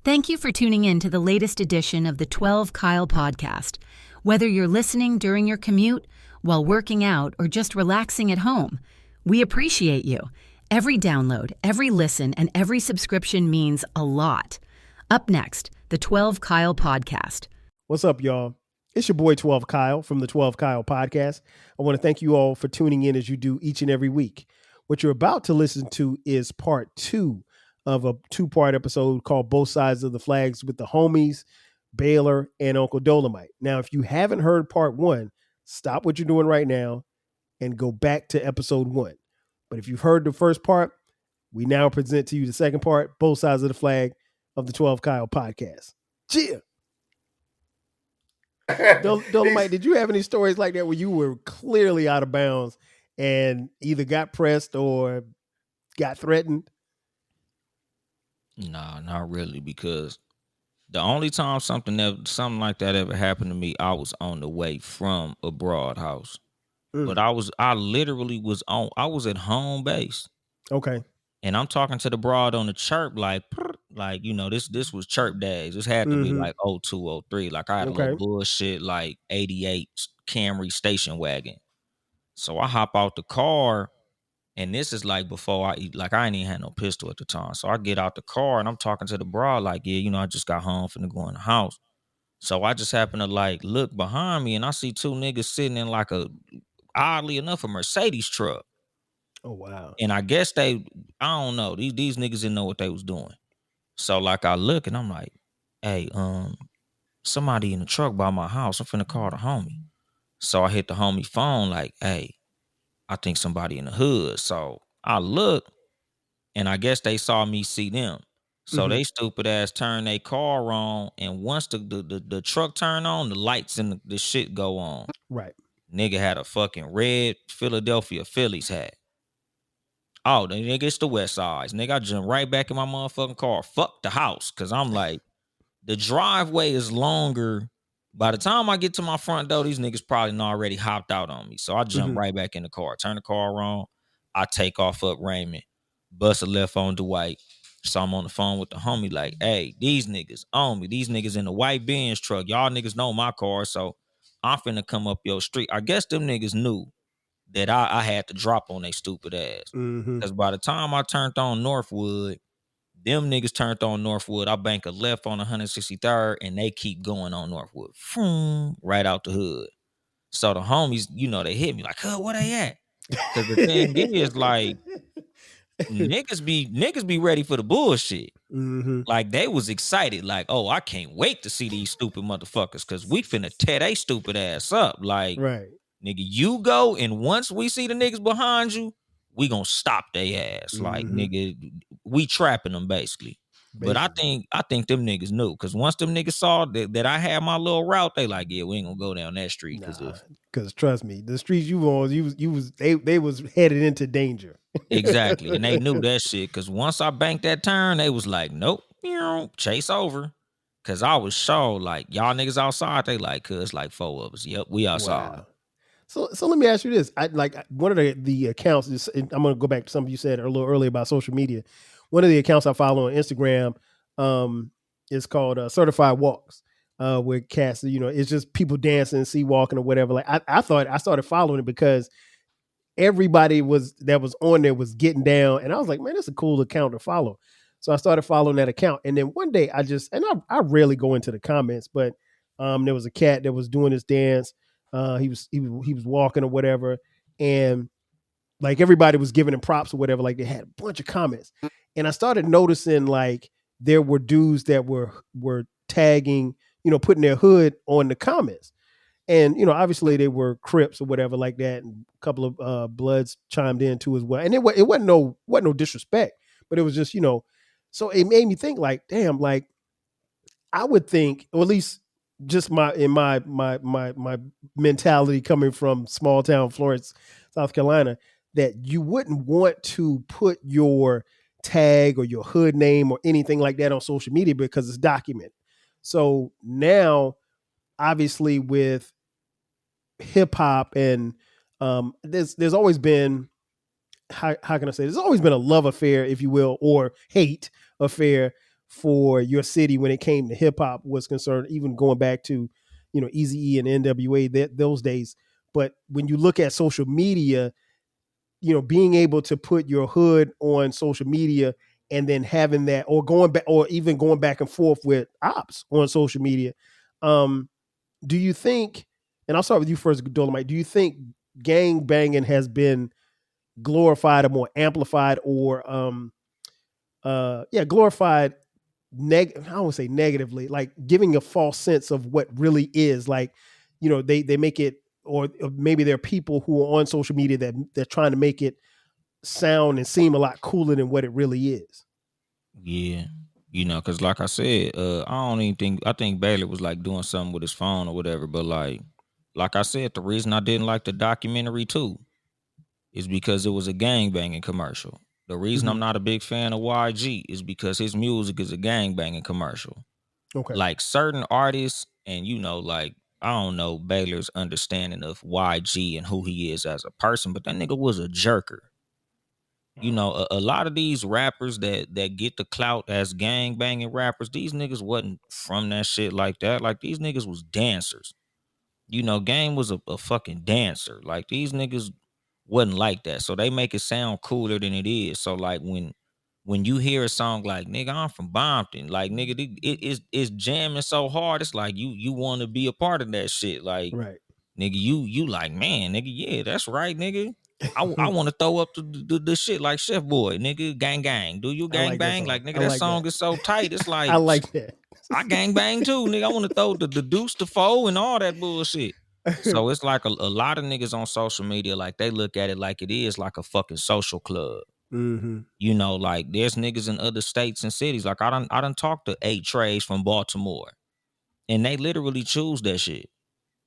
Thank you for tuning in to the latest edition of the 12 Kyle podcast. Whether you're listening during your commute, while working out, or just relaxing at home, we appreciate you. Every download, every listen, and every subscription means a lot. Up next, the 12 Kyle podcast. What's up, y'all? It's your boy 12 Kyle from the 12 Kyle podcast. I want to thank you all for tuning in as you do each and every week. What you're about to listen to is part 2 of a 2-part episode called Both Sides of the Flags with the homies, Baylor and Uncle Dolomite. Now, if you haven't heard part 1, stop what you're doing right now and go back to episode 1. But if you've heard the first part, we now present to you the second part, Both Sides of the Flag of the 12 Kyle podcast. Cheer! Dolomite, did you have any stories like that where you were clearly out of bounds and either got pressed or got threatened? Nah, not really, because the only time something like that ever happened to me, I was on the way from a broad house. But I was at home base. Okay. And I'm talking to the broad on the chirp, like this was chirp days. This had to be like 02, 03. Like I had a little bullshit like 88 Camry station wagon. So I hop out the car, and this is like before I eat, like I ain't even had no pistol at the time. So I get out the car and I'm talking to the broad like, yeah, I just got home finna go in the house. So I just happen to like look behind me and I see 2 niggas sitting in like oddly enough, a Mercedes truck. Oh, wow. And I guess I don't know, these niggas didn't know what they was doing. So like I look and I'm like, hey, somebody in the truck by my house. I'm finna call the homie. So I hit the homie phone like, hey, I think somebody in the hood. So I look, and I guess they saw me see them. So they stupid ass turn their car on, and once the truck turn on, the lights and the shit go on. Right. Nigga had a fucking red Philadelphia Phillies hat. Oh, the nigga, it's the West Sides. Nigga, I jumped right back in my motherfucking car. Fuck the house. Cause I'm like, the driveway is longer. By the time I get to my front door, these niggas probably already hopped out on me. So I jump right back in the car, turn the car on. I take off up Raymond, bust a left on Dwight. So I'm on the phone with the homie like, hey, these niggas on me. These niggas in the white Benz truck. Y'all niggas know my car. So I'm finna come up your street. I guess them niggas knew that I had to drop on they stupid ass. Because by the time I turned on Northwood, them niggas turned on Northwood. I bank a left on 163rd, and they keep going on Northwood. Right out the hood. So the homies, they hit me like, huh, where they at? Because the thing is, like, niggas be ready for the bullshit. Like, they was excited. Like, oh, I can't wait to see these stupid motherfuckers because we finna tear they stupid ass up. Like, right. Nigga, you go, and once we see the niggas behind you, we gonna stop they ass. Like, nigga, we trapping them basically. But I think them niggas knew, because once them niggas saw that I had my little route, they like, yeah, we ain't gonna go down that street. Because trust me, the streets you on, they was headed into danger. Exactly, and they knew that shit. Because once I banked that turn, they was like, nope, chase over. Because I was sure, like, y'all niggas outside. They like, cuz like 4 of us. Yep, we outside. Wow. So let me ask you this. I like one of the accounts is, I'm going to go back to something you said a little earlier about social media. One of the accounts I follow on Instagram is called Certified Walks, where cats, it's just people dancing, sea walking or whatever. Like I thought I started following it because everybody that was on there was getting down, and I was like, man, that's a cool account to follow. So I started following that account, and then one day I rarely go into the comments, but there was a cat that was doing this dance. He was walking or whatever, and like everybody was giving him props or whatever. Like they had a bunch of comments, and I started noticing like there were dudes that were tagging, putting their hood on the comments, and obviously they were Crips or whatever like that, and a couple of Bloods chimed in too as well. And it wasn't no disrespect, but it was just so it made me think like, damn, like I would think, or at least just my mentality coming from small town Florence, South Carolina, that you wouldn't want to put your tag or your hood name or anything like that on social media because it's documented. So now, obviously, with hip hop and there's always been, how can I say, there's always been a love affair, if you will, or hate affair for your city when it came to hip hop was concerned, even going back to, Eazy-E and NWA those days. But when you look at social media, being able to put your hood on social media and then having that, or going back, or even going back and forth with ops on social media. Do you think, and I'll start with you first, Dolomite, do you think gang banging has been glorified or more amplified, or glorified I don't want to say negatively, like giving a false sense of what really is, like, they make it, or maybe there are people who are on social media that they're trying to make it sound and seem a lot cooler than what it really is. Yeah. Because like I said, I think Baylor was like doing something with his phone or whatever. But like I said, the reason I didn't like the documentary too is because it was a gangbanging commercial. The reason I'm not a big fan of YG is because his music is a gangbanging commercial. Okay. Like certain artists, and like, I don't know Baylor's understanding of YG and who he is as a person, but that nigga was a jerker. A lot of these rappers that get the clout as gang banging rappers, these niggas wasn't from that shit like that. Like, these niggas was dancers. Game was a fucking dancer. Like, these niggas wasn't like that. So they make it sound cooler than it is. So like when you hear a song like, nigga, I'm from Bompton, like, nigga, it's jamming so hard, it's like you want to be a part of that shit. Like, Right. nigga, you like, man, nigga, yeah, that's right, nigga. I want to throw up the shit like Chef Boy, nigga, gang gang. Do you gang like that bang? song. Like, nigga, I that like song that. is so tight. It's like, I like that. I gang bang too, nigga. I want to throw the deuce to foe and all that bullshit. So it's like a lot of niggas on social media, like, they look at it like it is like a fucking social club. Like, there's niggas in other states and cities. Like, I done talked to 8 Trays from Baltimore, and they literally choose that shit.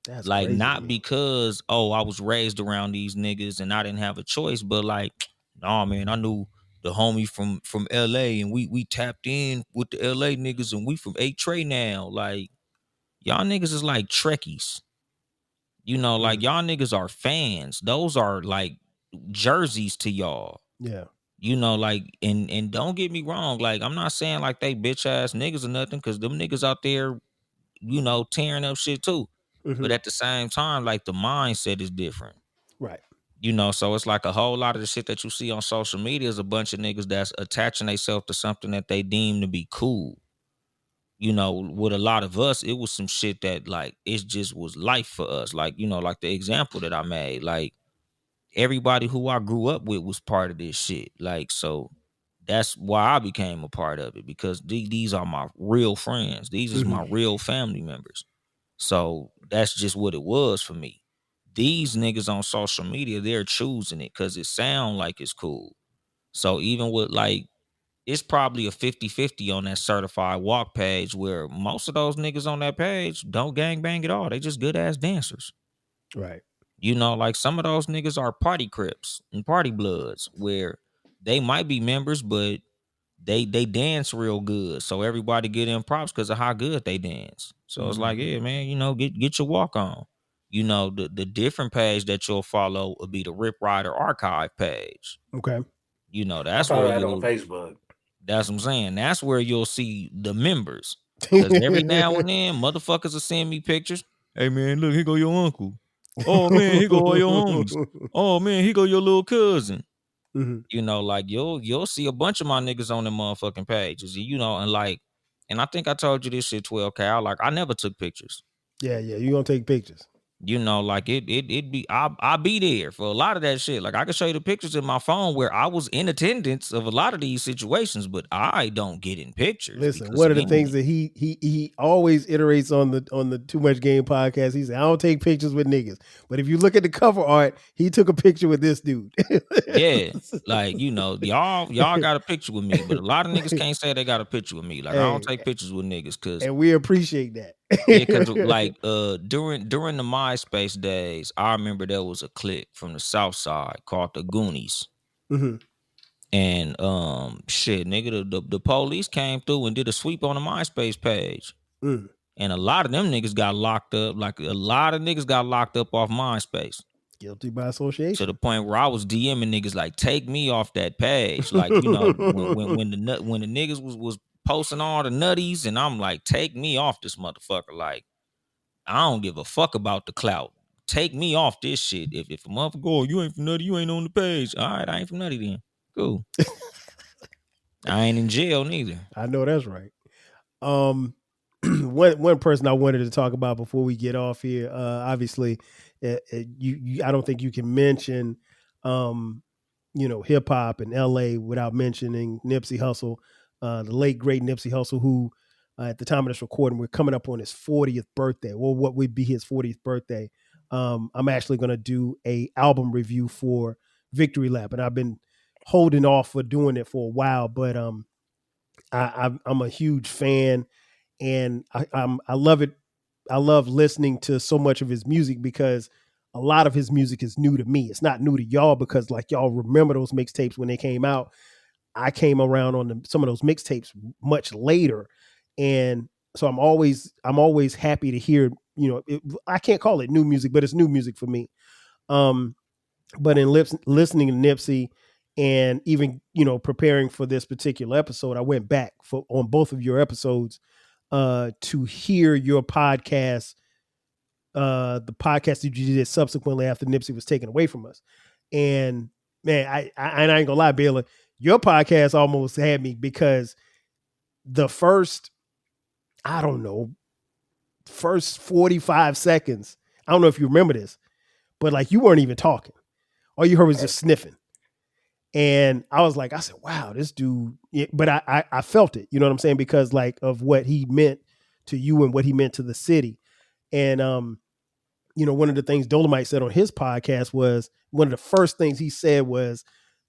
That's like, crazy, not man. because, oh, I was raised around these niggas and I didn't have a choice, but like, nah, man, I knew the homie from LA, and we tapped in with the LA niggas, and we from 8 Tray now. Like, y'all niggas is like Trekkies. Like, y'all niggas are fans. Those are like jerseys to y'all. Yeah. Like, and don't get me wrong, like, I'm not saying like they bitch ass niggas or nothing, because them niggas out there, tearing up shit too. But at the same time, like, the mindset is different. Right. So it's like a whole lot of the shit that you see on social media is a bunch of niggas that's attaching themselves to something that they deem to be cool. With a lot of us, it was some shit that, like, it just was life for us. Like, like the example that I made, like, everybody who I grew up with was part of this shit. Like, so that's why I became a part of it, because these are my real friends. These is my real family members. So that's just what it was for me. These niggas on social media, they're choosing it because it sound like it's cool. So even with, like, it's probably a 50-50 on that certified walk page, where most of those niggas on that page don't gang bang at all. They just good ass dancers. Right. Like, some of those niggas are party crips and party bloods, where they might be members, but they dance real good. So everybody get in props because of how good they dance. So it's like, yeah, man, get your walk on. The different page that you'll follow will be the Rip Rider archive page. Okay. That's I where that you'll on Facebook. That's what I'm saying. That's where you'll see the members. Because every now and then, motherfuckers will send me pictures. Hey, man, look, here go your uncle. Oh, man, here go all your homies. Oh, man, here go your little cousin. Like, you'll see a bunch of my niggas on them motherfucking pages. And I think I told you this shit 12K. I never took pictures. Yeah, you gonna take pictures. Like, it'd be, I'll be there for a lot of that shit. Like, I can show you the pictures in my phone where I was in attendance of a lot of these situations, but I don't get in pictures. Listen, one of the things that he always iterates on the Too Much Game podcast, he said, I don't take pictures with niggas. But if you look at the cover art, he took a picture with this dude. Yeah. Like, y'all got a picture with me, but a lot of niggas can't say they got a picture with me. Like, I don't take pictures with niggas, and we appreciate that. Yeah, because like, during the MySpace days, I remember there was a clique from the South Side called the Goonies. And shit, nigga, the police came through and did a sweep on the MySpace page. And a lot of them niggas got locked up. Like, a lot of niggas got locked up off MySpace. Guilty by association. To the point where I was DMing niggas like, take me off that page. Like, when the niggas was posting all the nutties, and I'm like, take me off this motherfucker. Like, I don't give a fuck about the clout. Take me off this shit. If a motherfucker go, you ain't from nutty, you ain't on the page. All right, I ain't from nutty then. Cool. I ain't in jail neither. I know that's right. One person I wanted to talk about before we get off here. Obviously, I don't think you can mention, hip hop in L.A. without mentioning Nipsey Hussle, the late great Nipsey Hussle, who at the time of this recording, we're coming up on his 40th birthday. Well, what would be his 40th birthday? I'm actually going to do a album review for Victory Lap, and I've been holding off for doing it for a while, but I'm a huge fan, and I love it. I love listening to so much of his music because a lot of his music is new to me. It's not new to y'all because like y'all remember those mixtapes when they came out. I came around on some of those mixtapes much later, and so I'm always happy to hear. I can't call it new music, but it's new music for me. But in listening to Nipsey and even preparing for this particular episode, I went back on both of your episodes to hear your podcast, the podcast that you did subsequently after Nipsey was taken away from us. And man, I ain't gonna lie, Baylor, your podcast almost had me because the first 45 seconds, I don't know if you remember this, but like you weren't even talking. All you heard was just sniffing. And I said, wow, this dude, but I felt it, you know what I'm saying? Because like of what he meant to you and what he meant to the city. And, one of the things Dolomite said on his podcast was one of the first things he said was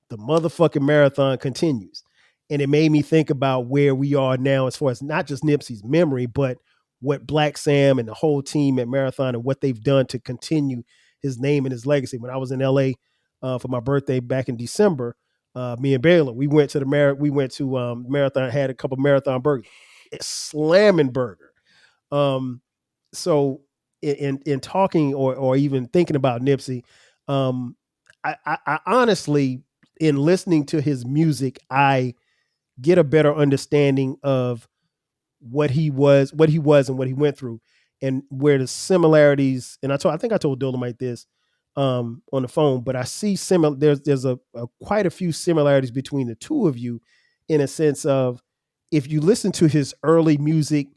the motherfucking marathon continues. And it made me think about where we are now as far as not just Nipsey's memory, but what Black Sam and the whole team at Marathon and what they've done to continue his name and his legacy. When I was in LA for my birthday back in December, me and Baylor, we went to Marathon, had a couple Marathon burgers, slamming burger. So in talking or even thinking about Nipsey, I honestly, in listening to his music, I get a better understanding of what he was and what he went through, and where the similarities. And I think I told Dolomite this on the phone, but I see there's a quite a few similarities between the two of you, in a sense of if you listen to his early music,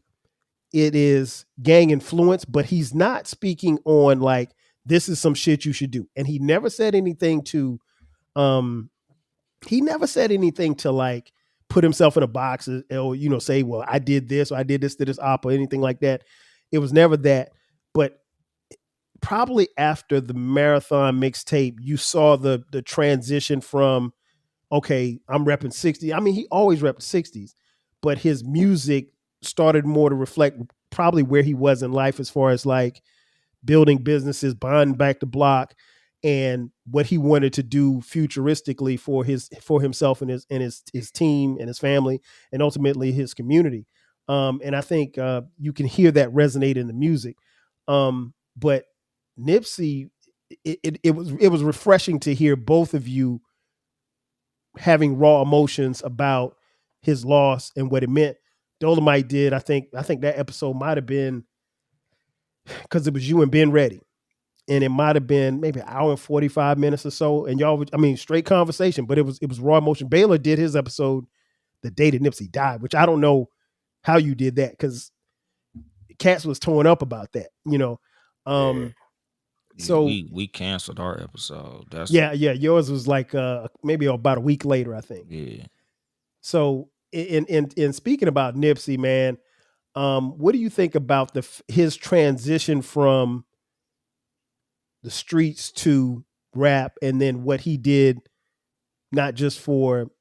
it is gang influence, but he's not speaking on like this is some shit you should do, and he never said anything to like put himself in a box or say, well, I did this or I did this to this op or anything like that. It was never that. But probably after the Marathon mixtape, you saw the transition from, okay, I'm repping 60. I mean, he always repped 60s, but his music started more to reflect probably where he was in life as far as like building businesses, buying back the block, and what he wanted to do futuristically for himself and his team and his family and ultimately his community. And I think you can hear that resonate in the music. But Nipsey, it was refreshing to hear both of you having raw emotions about his loss and what it meant. Dolomite did. I think that episode might have been because it was you and Ben Ready. And it might have been maybe an hour and 45 minutes or so. And y'all, straight conversation, but it was raw emotion. Baylor did his episode the day that Nipsey died, which I don't know how you did that because Cats was torn up about that, So we canceled our episode. That's yours was like maybe about a week later, I think. Yeah. So in speaking about Nipsey, man, what do you think about his transition from the streets to rap, and then what he did, not just for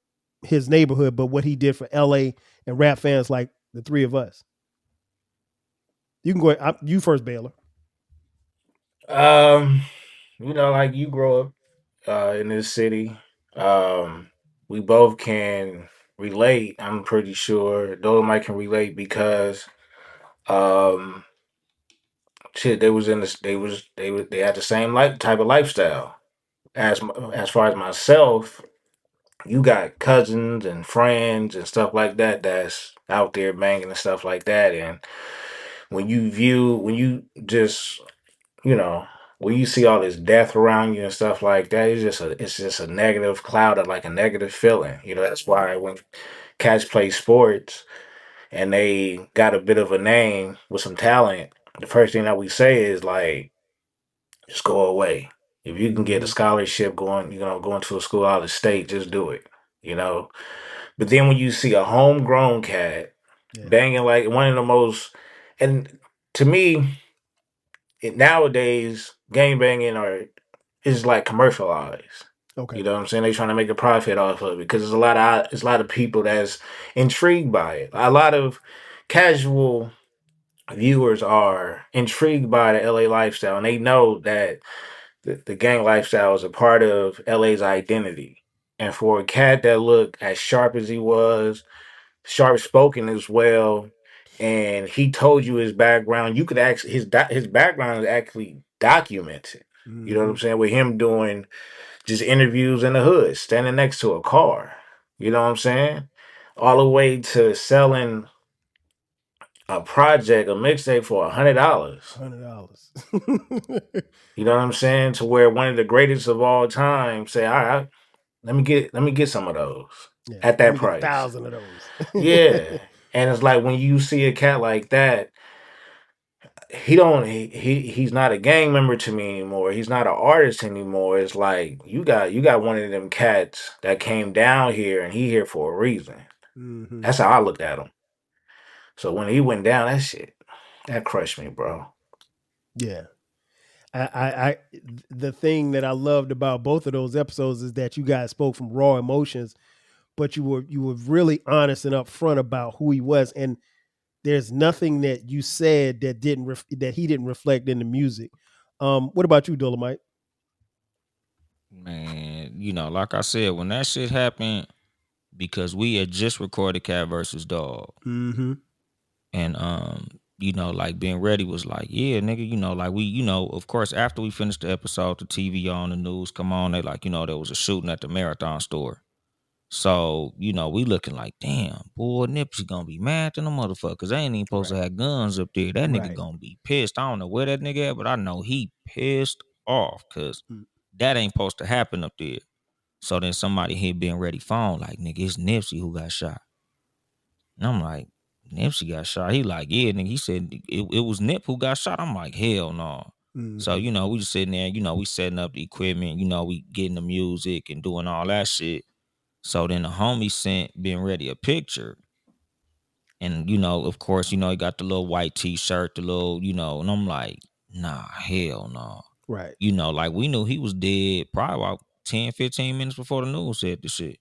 his neighborhood, but what he did for LA and rap fans like the three of us? You can go. You first, Baylor. Like you grow up in this city. We both can relate. I'm pretty sure Dolomite can relate because um shit, they had the same type of lifestyle. As far as myself, you got cousins and friends and stuff like that that's out there banging and stuff like that. And when you just, you know, when you see all this death around you and stuff like that, it's just a negative cloud of like a negative feeling. You know, that's why when cats play sports and they got a bit of a name with some talent, the first thing that we say is like, just go away. If you can get a Mm-hmm. scholarship going to a school out of state, just do it. You know, but then when you see a homegrown cat Yeah. banging like one of the most, and to me, nowadays gang banging is like commercialized. Okay. You know what I'm saying? They trying to make a profit off of it because there's a lot of people that's intrigued by it. A lot of casual viewers are intrigued by the LA lifestyle, and they know that the gang lifestyle is a part of LA's identity. And for a cat that looked as sharp as he was, sharp spoken as well, and he told you his background. You could actually his background is actually documented. You know what Mm-hmm. I'm saying? With him doing just interviews in the hood, standing next to a car. You know what I'm saying? All the way to selling a project, a mixtape for $100. $100. You know what I'm saying? To where one of the greatest of all time say, "All right, let me get some of those Yeah. at Let that me get price." 1,000 of those. Yeah. And it's like when you see a cat like that, he's not a gang member to me anymore. He's not an artist anymore. It's like you got one of them cats that came down here and he here for a reason. Mm-hmm. That's how I looked at him. So when he went down, that crushed me, bro. Yeah. I the thing that I loved about both of those episodes is that you guys spoke from raw emotions, but you were really honest and upfront about who he was, and there's nothing that you said that that he didn't reflect in the music. What about you, Dolomite? Man, like I said, when that shit happened, because we had just recorded Cat versus Dog, Mm-hmm. and like being ready was like, yeah, nigga, like we, of course, after we finished the episode, the TV on, the news come on, they like, there was a shooting at the Marathon store. So, we looking like, damn, boy, Nipsey gonna be mad to the motherfuckers. They ain't even supposed to Right. have guns up there. That nigga Right. gonna be pissed. I don't know where that nigga at, but I know he pissed off because Mm. that ain't supposed to happen up there. So then somebody hit being ready phone like, nigga, it's Nipsey who got shot. And I'm like, Nipsey got shot. He like, yeah, nigga. He said it was Nip who got shot. I'm like, hell no. So, Mm-hmm. we just sitting there, we setting up the equipment, we getting the music and doing all that shit. So then the homie sent being ready a picture. And, of course, he got the little white t-shirt, the little, and I'm like, nah, hell no. Right. Like we knew he was dead probably about 10, 15 minutes before the news said the shit.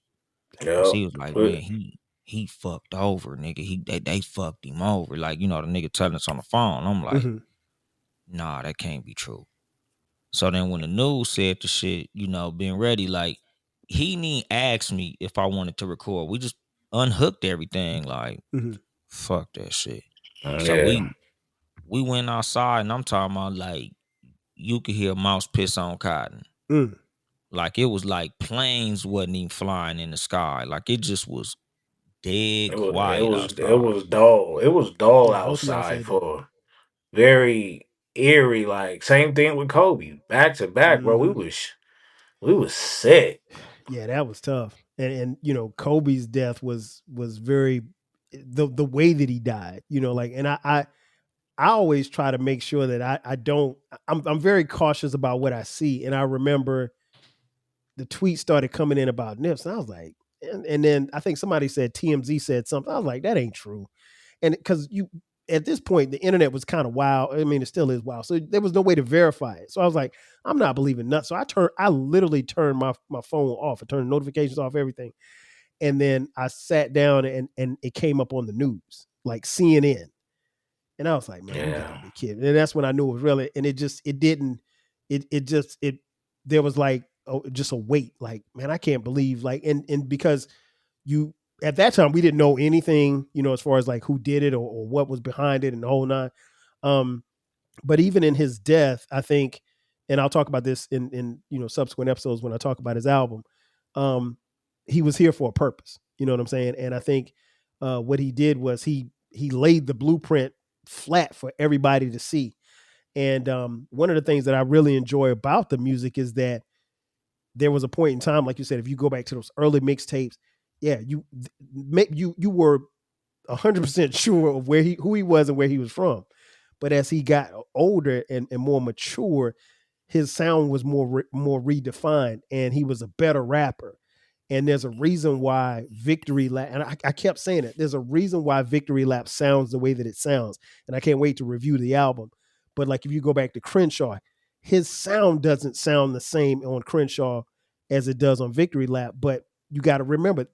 Cause Yeah. he was like, man, he fucked over, nigga. They fucked him over. Like, the nigga telling us on the phone. I'm like, Mm-hmm. nah, that can't be true. So then when the news said the shit, being ready, like he didn't ask me if I wanted to record. We just unhooked everything. Like, Mm-hmm. fuck that shit. So Yeah. we went outside and I'm talking about like you could hear a mouse piss on cotton. Mm. Like it was like planes wasn't even flying in the sky. Like it just was dead quiet It outside. was dull. It was dull Yeah, both of y'all outside said that. for very eerie. Like same thing with Kobe, back to back, bro. Mm-hmm. We was sick. Yeah, that was tough. And Kobe's death was very the way that he died. Like, and I always try to make sure that I don't. I'm very cautious about what I see, and I remember the tweets started coming in about Nips, and I was like, and then I think somebody said TMZ said something. I was like, that ain't true, and because you at this point the internet was kind of wild. I mean, it still is wild, so there was no way to verify it. So I was like, I'm not believing nuts. So I literally turned my phone off. I turned the notifications off, everything, and then I sat down and it came up on the news like CNN. And I was like, man, you gotta Yeah. be kidding. And that's when I knew it was really, and it didn't, there was like, just a weight, like, man, I can't believe, like, and because at that time, we didn't know anything, as far as like who did it or what was behind it and the whole nine. But even in his death, I think, and I'll talk about this in subsequent episodes when I talk about his album. Um, he was here for a purpose. You know what I'm saying? And I think what he did was he laid the blueprint flat for everybody to see. And one of the things that I really enjoy about the music is that there was a point in time, like you said, if you go back to those early mixtapes, yeah, you were 100% sure of who he was and where he was from. But as he got older and more mature, his sound was more redefined, and he was a better rapper. And there's a reason why Victory Lap, and I kept saying it, there's a reason why Victory Lap sounds the way that it sounds. And I can't wait to review the album. But like if you go back to Crenshaw, his sound doesn't sound the same on Crenshaw as it does on Victory Lap. But you got to remember,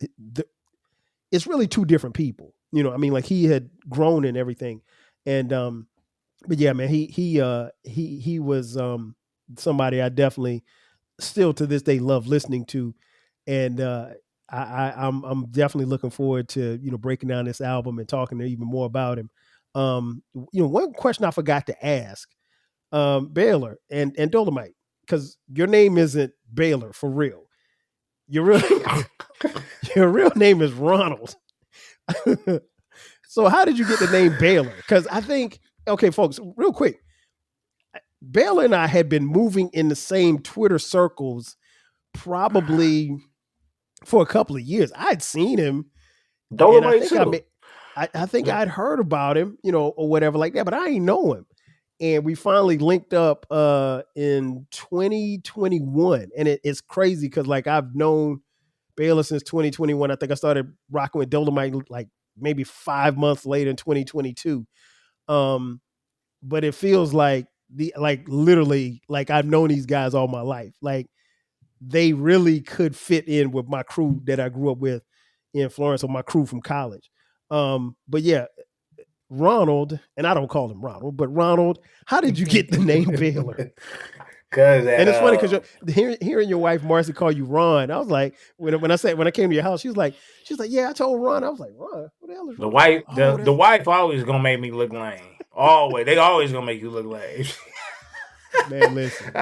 it's really two different people. You know, I mean, like he had grown and everything. And but yeah, man, he was somebody I definitely still to this day love listening to. And I'm definitely looking forward to, you know, breaking down this album and talking even more about him. You know, one question I forgot to ask, Baylor and Dolomite, because your name isn't Baylor for real. Your real name is Ronald. So how did you get the name Baylor? Because I think, okay, folks, real quick, Baylor and I had been moving in the same Twitter circles probably for a couple of years. I'd seen him. Dolomite too. I think I'd heard about him, you know, or whatever like that, but I ain't know him. And we finally linked up in 2021. And it's crazy because like I've known Baylor since 2021. I think I started rocking with Dolomite like maybe 5 months later in 2022. But it feels like literally like I've known these guys all my life. Like they really could fit in with my crew that I grew up with in Florence, or my crew from college. But yeah, Ronald, and I don't call him Ronald, but Ronald, how did you get the name Baylor? And it's funny because hearing your wife Marcy call you Ron, I was like, when I came to your house, she's like, yeah, I told Ron. I was like, Ron, what the hell is Ron? The wife always gonna make me look lame. Always, they always gonna make you look lame. Man, listen,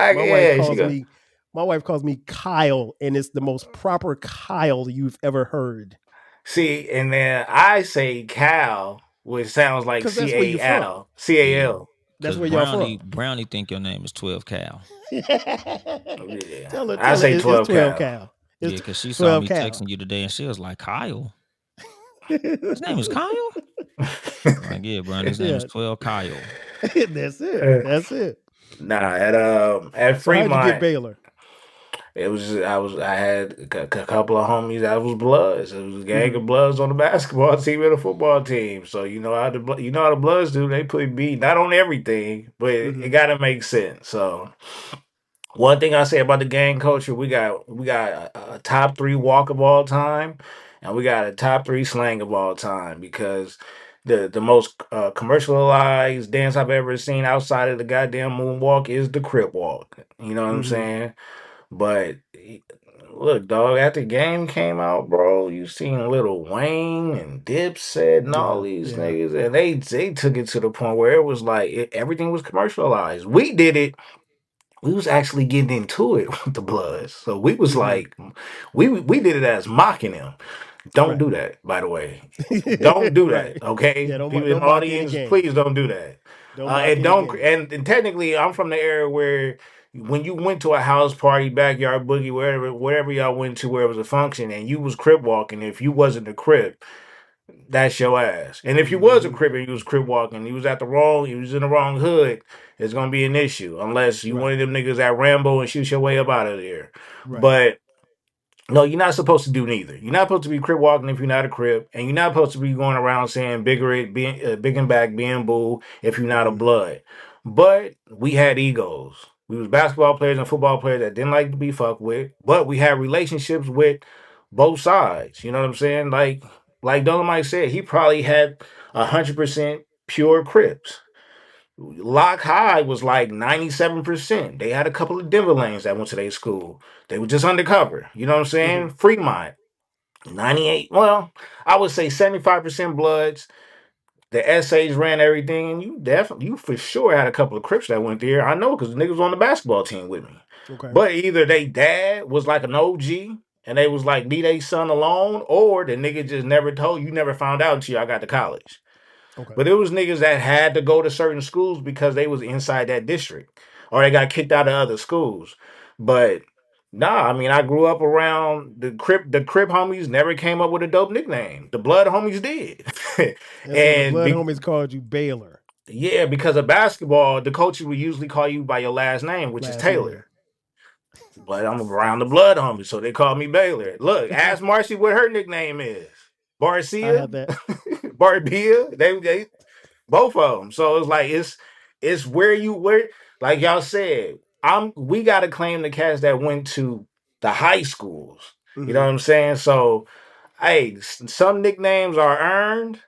my wife calls me Kyle, and it's the most proper Kyle you've ever heard. See, and then I say Cal, which sounds like C-A-L. C-A-L. That's where y'all from. Brownie think your name is 12 Cal. Yeah. Tell her, I say 12 Cal. Yeah, because she saw me texting you today, and she was like, Kyle? His name is Kyle? Like, yeah, Brownie, his name is 12 Kyle. That's it. Nah, at Fremont. So how'd you get Baylor? It was I had a couple of homies that was Bloods. It was a gang of Bloods on the basketball team and the football team. So you know how the Bloods do. They put beat not on everything, but it got to make sense. So one thing I say about the gang culture, we got a top 3 walk of all time, and we got a top 3 slang of all time, because the most commercialized dance I've ever seen outside of the goddamn moonwalk is the Crip walk. You know what I'm saying? But look, dog, after the game came out, bro, you seen Lil Wayne and Dipset and all these niggas, and they took it to the point where it was like everything was commercialized. We did it. We was actually getting into it with the Bloods. So we was like, we did it as mocking them. Don't do that, by the way. Don't do that, okay? Yeah, People in the audience, please don't do that. And technically, I'm from the era where when you went to a house party, backyard boogie, wherever y'all went to, where it was a function, and you was Crip walking, if you wasn't a Crip, that's your ass. And if you was a Crip and you was Crip walking, you was in the wrong hood, it's gonna be an issue. Unless you one of them niggas that Rambo and shoot your way up out of there. But no, you're not supposed to do neither. You're not supposed to be Crip walking if you're not a Crip, and you're not supposed to be going around saying big and back, being boo if you're not a Blood. But we had egos. We was basketball players and football players that didn't like to be fucked with, but we had relationships with both sides. You know what I'm saying? Like Dolomite said, he probably had 100% pure Crips. Lock High was like 97%. They had a couple of Denver lanes that went to their school. They were just undercover. You know what I'm saying? Fremont, 98. Well, I would say 75% Bloods. The essays ran everything, and you for sure had a couple of Crips that went there. I know because the niggas was on the basketball team with me. Okay. But either they dad was like an OG, and they was like, leave they son alone, or the nigga just never told you, never found out until I got to college. Okay. But it was niggas that had to go to certain schools because they was inside that district, or they got kicked out of other schools. But nah, I mean, I grew up around the Crip. The Crip homies never came up with a dope nickname. The Blood homies did, And so the Blood and homies called you Baylor. yeah, because of basketball, the coaches would usually call you by your last name, which is Last name. Taylor. But I'm around the Blood homies, so they call me Baylor. Look, ask Marcy what her nickname is. I Barcia, have that. Barbia. They both of them. So it's like it's where like y'all said. We got to claim the cats that went to the high schools. You know what I'm saying? So hey, some nicknames are earned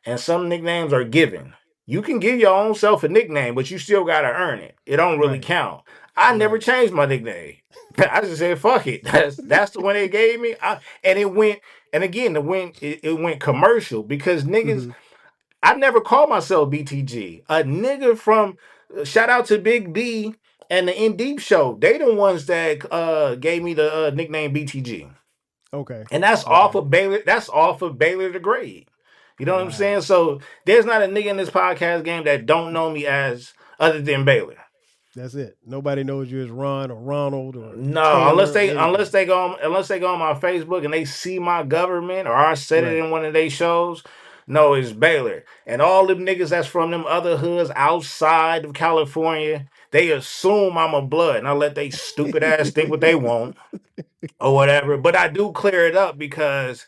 and some nicknames are given. You can give your own self a nickname, but you still gotta earn it. It don't really Right. count. I never Right. changed my nickname. I just said fuck it. That's the one they gave me. And it went. And again, it went commercial because niggas. Mhm. I never called myself BTG. A nigga from shout out to Big B and the In Deep show. They the ones that gave me the nickname BTG. Okay. And that's off of Baylor. That's off of Baylor the Grade. You know what I'm saying? Wow. So there's not a nigga in this podcast game that don't know me as other than Baylor. That's it. Nobody knows you as Ron or Ronald or No, Taylor or unless anything. they go on my Facebook and they see my government or I said it Right. in one of their shows. No, it's Baylor. And all them niggas that's from them other hoods outside of California, they assume I'm a blood. And I let they stupid ass think what they want or whatever. But I do clear it up because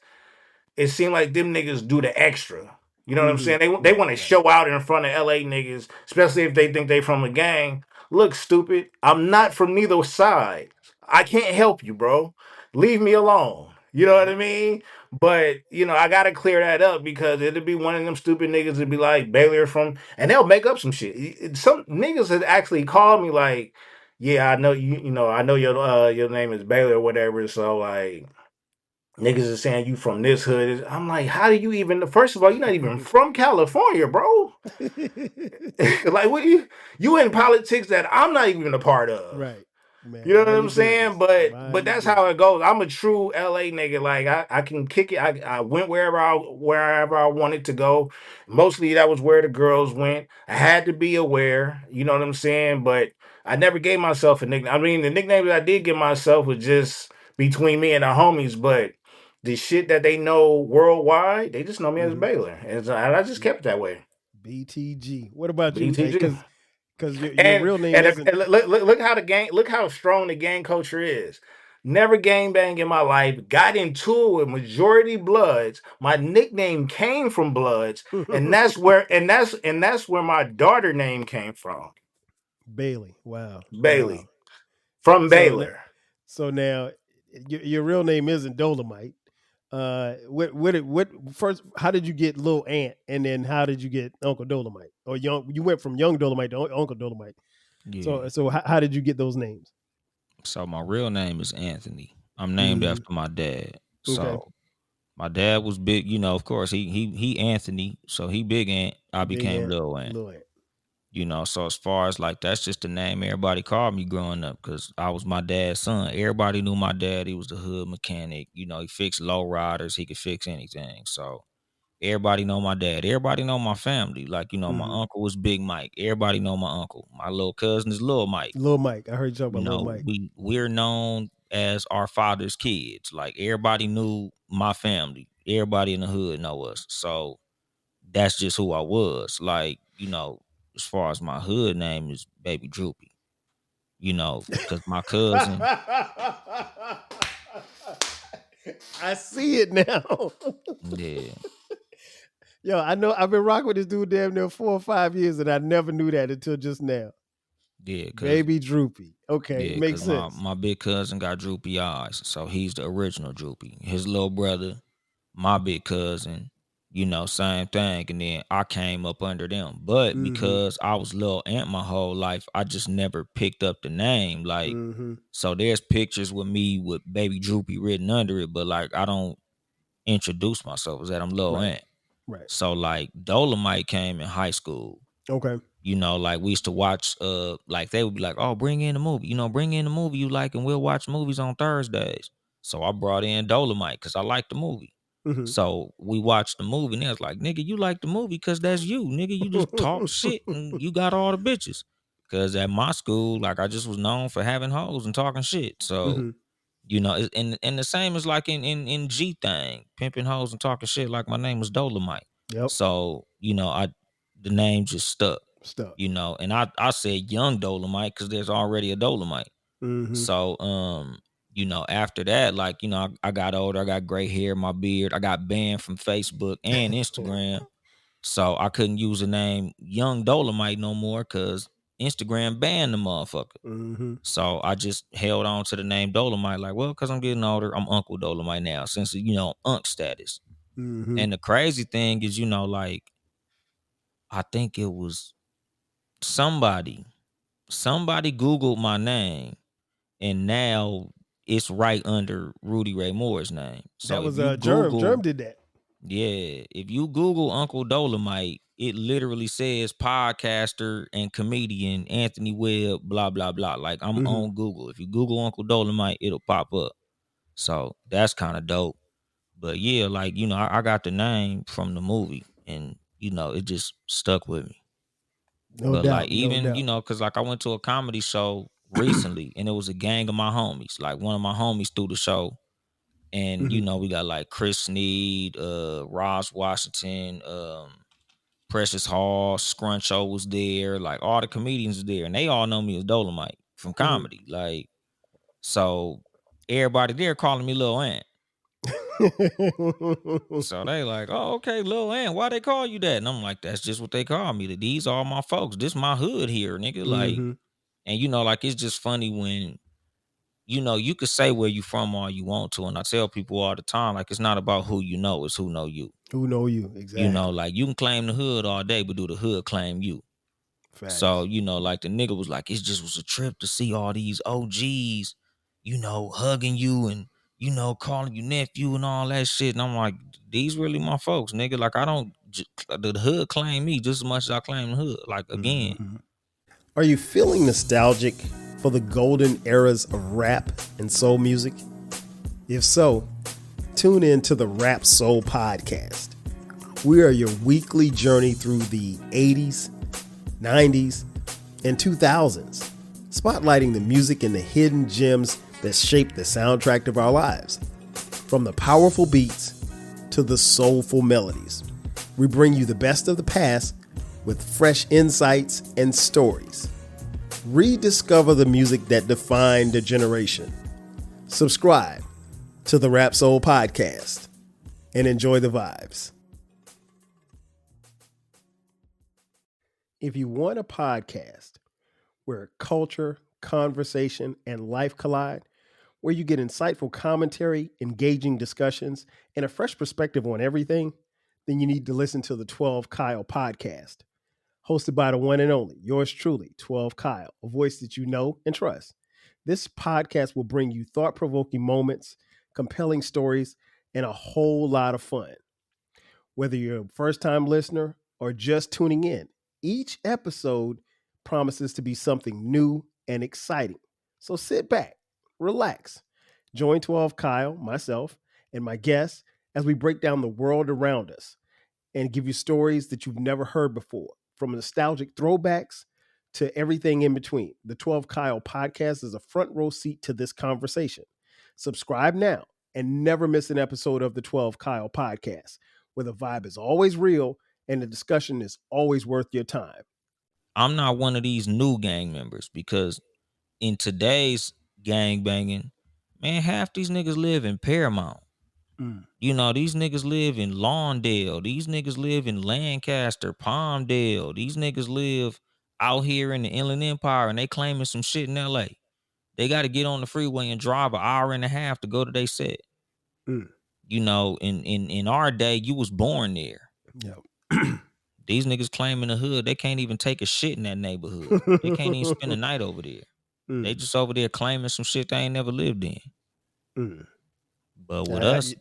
it seemed like them niggas do the extra. You know what I'm saying? They Right. want to Right. show out in front of LA niggas, especially if they think they from a gang. Look, stupid. I'm not from neither side. I can't help you, bro. Leave me alone. You know what I mean? But I gotta clear that up because it'll be one of them stupid niggas that be like Baylor from, and they'll make up some shit. Some niggas had actually called me like, "Yeah, I know you. I know your name is Baylor or whatever." So like, niggas is saying you from this hood. I'm like, how do you even? First of all, you're not even from California, bro. Like, what you in politics that I'm not even a part of. Right. Man, You know what mind I'm your saying? business. But Mind but your that's how business. it goes. I'm a true LA nigga. Like I can kick it. I went wherever I wanted to go. Mostly that was where the girls went. I had to be aware. You know what I'm saying? But I never gave myself a nickname. I mean, the nickname that I did give myself was just between me and the homies. But the shit that they know worldwide, they just know me as Mhm. Baylor, and I just kept it that way. BTG. What about you? BTG. Because your And real name and, isn't. look how look how strong the gang culture is. Never gang bang in my life. Got into it with majority Bloods. My nickname came from Bloods, and that's where my daughter name came from. Bailey. Wow. Bailey Wow. from So Baylor. now your real name isn't Dolomite. What first? How did you get Lil Ant, and then how did you get Uncle Dolomite? Or you went from Young Dolomite to Uncle Dolomite. Yeah. So how did you get those names? So my real name is Anthony. I'm named Mhm. after my dad. Okay. So my dad was big, of course he Anthony, so he big Ant. I Big became Ant, Lil Ant. Lil Ant. So as far as like that's just the name everybody called me growing up because I was my dad's son. Everybody knew my dad. He was the hood mechanic. He fixed low riders. He could fix anything. So everybody know my dad. Everybody know my family. Like, my Mhm. uncle was Big Mike. Everybody know my uncle. My little cousin is Lil Mike. Lil Mike. I heard you talk about Lil Mike. We're known as our father's kids. Like everybody knew my family. Everybody in the hood know us. So that's just who I was. Like, as far as my hood name is Baby Droopy. Because my cousin, I see it now. yeah, Yo, I know I've been rocking with this dude damn near 4 or 5 years, and I never knew that until just now. because Baby Droopy. Okay, yeah, makes because my, sense. my big cousin got droopy eyes. So he's the original Droopy. His little brother, my big cousin, same thing. And then I came up under them. But Mm-hmm. because I was Lil Ant my whole life, I just never picked up the name. Like, Mm-hmm. so there's pictures with me with Baby Droopy written under it, but like I don't introduce myself as that I'm Lil Right. Ant. Right. So like Dolomite came in high school. Okay. Like we used to watch like they would be like, oh, bring in the movie, bring in the movie you like, and we'll watch movies on Thursdays. So I brought in Dolomite because I liked the movie. Mhm. So we watched the movie and they was like, nigga, you like the movie because that's you. Nigga, you just talk shit and you got all the bitches. Cause at my school, like I just was known for having hoes and talking shit. So, Mhm. you know, and the same as like in G thing, pimping hoes and talking shit, like my name was Dolomite. Yep. So, you know, the name just stuck, Stuck. you know, and I said young Dolomite because there's already a Dolomite. Mhm. So, you know, after that, like, you know, I got older, I got gray hair, my beard, I got banned from Facebook and Instagram. So I couldn't use the name Young Dolomite no more because Instagram banned the motherfucker. Mhm. So I just held on to the name Dolomite, like, well, because I'm getting older, I'm Uncle Dolomite now, since, you know, Unc status. Mhm. And the crazy thing is, you know, like, I think it was somebody Googled my name, and now it's right under Rudy Ray Moore's name. That So if was you Germ. Germ Google, did that. yeah, if you Google Uncle Dolomite, it literally says podcaster and comedian Anthony Webb, blah, blah, blah. Like I'm Mhm. on Google. If you Google Uncle Dolomite, it'll pop up. So that's kind of dope. But yeah, like, you know, I got the name from the movie and, you know, it just stuck with me. No But like doubt. No even, you doubt. know, cause like I went to a comedy show recently and it was a gang of my homies. Like one of my homies threw the show. And you Mhm. know, we got like Chris Sneed, Ross Washington, Precious Hall, Scruncho was there, like all the comedians was there, and they all know me as Dolomite from Mhm. comedy. Like, so everybody there calling me Lil Ant. So they like, oh, okay, Lil Ant, why they call you that? And I'm like, that's just what they call me. These are my folks. This my hood here, nigga. Like, Mhm. and you know, like it's just funny when, you know, you could say where you from all you want to. And I tell people all the time, like, it's not about who you know, it's who know you. Who know you You know, exactly? like you can claim the hood all day, but do the hood claim you? So, Facts. you know, like the nigga was like, it just was a trip to see all these OGs, you know, hugging you and, you know, calling you nephew and all that shit. And I'm like, these really my folks, nigga. Like, I don't, the hood claim me just as much as I claim the hood. Like, again, Mhm. Are you feeling nostalgic for the golden eras of rap and soul music? If so, tune in to the Rap Soul Podcast. We are your weekly journey through the 80s, 90s, and 2000s, spotlighting the music and the hidden gems that shaped the soundtrack of our lives. From the powerful beats to the soulful melodies, we bring you the best of the past with fresh insights and stories. Rediscover the music that defined a generation. Subscribe to the Rap Soul Podcast and enjoy the vibes. If you want a podcast where culture, conversation, and life collide, where you get insightful commentary, engaging discussions, and a fresh perspective on everything, then you need to listen to the 12 Kyle podcast, hosted by the one and only, yours truly, 12 Kyle, a voice that you know and trust. This podcast will bring you thought provoking moments, compelling stories, and a whole lot of fun. Whether you're a first time listener or just tuning in, each episode promises to be something new and exciting. So sit back, relax, join 12 Kyle, myself, and my guests as we break down the world around us and give you stories that you've never heard before, from nostalgic throwbacks to everything in between. The 12 Kyle podcast is a front row seat to this conversation. Subscribe now and never miss an episode of the 12 Kyle podcast, where the vibe is always real and the discussion is always worth your time. I'm not one of these new gang members because in today's gang banging, man, half these niggas live in Paramount. Mm. You know, these niggas live in Lawndale. These niggas live in Lancaster, Palmdale. These niggas live out here in the Inland Empire and they claiming some shit in LA. They got to get on the freeway and drive an hour and a half to go to their set. Mm. You know, in our day, you was born there. Yep. These niggas claiming the hood, they can't even take a shit in that neighborhood. They can't even spend the night over there. They Mm. just over there claiming some shit they ain't never lived in. Mm. But with us,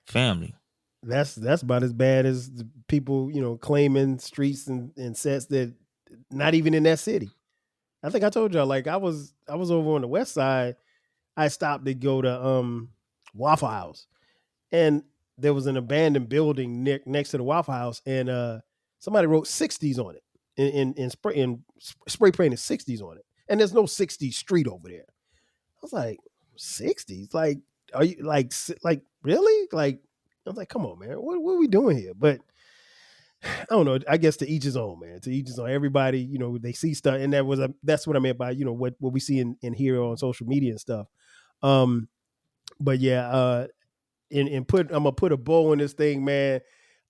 family. That's about as bad as the people, claiming streets and sets that not even in that city. I think I told y'all, like I was over on the west side. I stopped to go to Waffle House, and there was an abandoned building next to the Waffle House, and somebody wrote 60s on it in spray painted 60s on it, and there's no 60s street over there. I was like, 60s? Like, are you like really? Like, I was like, come on, man, what are we doing here? But I don't know. I guess to each his own, man. To each his own. Everybody, they see stuff, and that's what I meant by what we see in here on social media and stuff. But yeah, I'm gonna put a bow on this thing, man.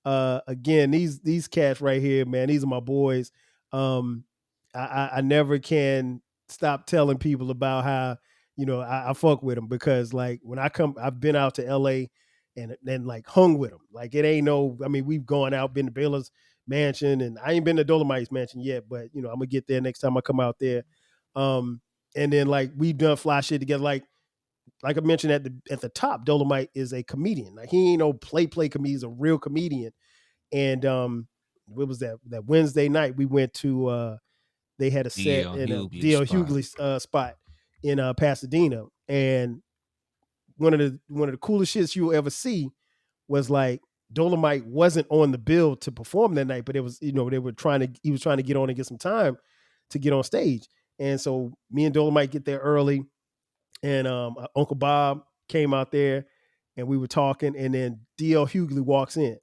Again, these cats right here, man, these are my boys. I never can stop telling people about how I fuck with them, because like when I've been out to LA and then like hung with them. Like it ain't we've gone out, been to Baylor's mansion, and I ain't been to Dolomites mansion yet, but I'm gonna get there next time I come out there. And then like we've done fly shit together. Like I mentioned at the top, Dolomite is a comedian. Like he ain't no play comedian, he's a real comedian. And what was that Wednesday night we went to they had a set in a D.L. Hughley spot in Pasadena, and one of the coolest shits you'll ever see was like Dolomite wasn't on the bill to perform that night, but it was he was trying to get on and get some time to get on stage. And so me and Dolomite get there early, and Uncle Bob came out there, and we were talking, and then D.L. Hughley walks in,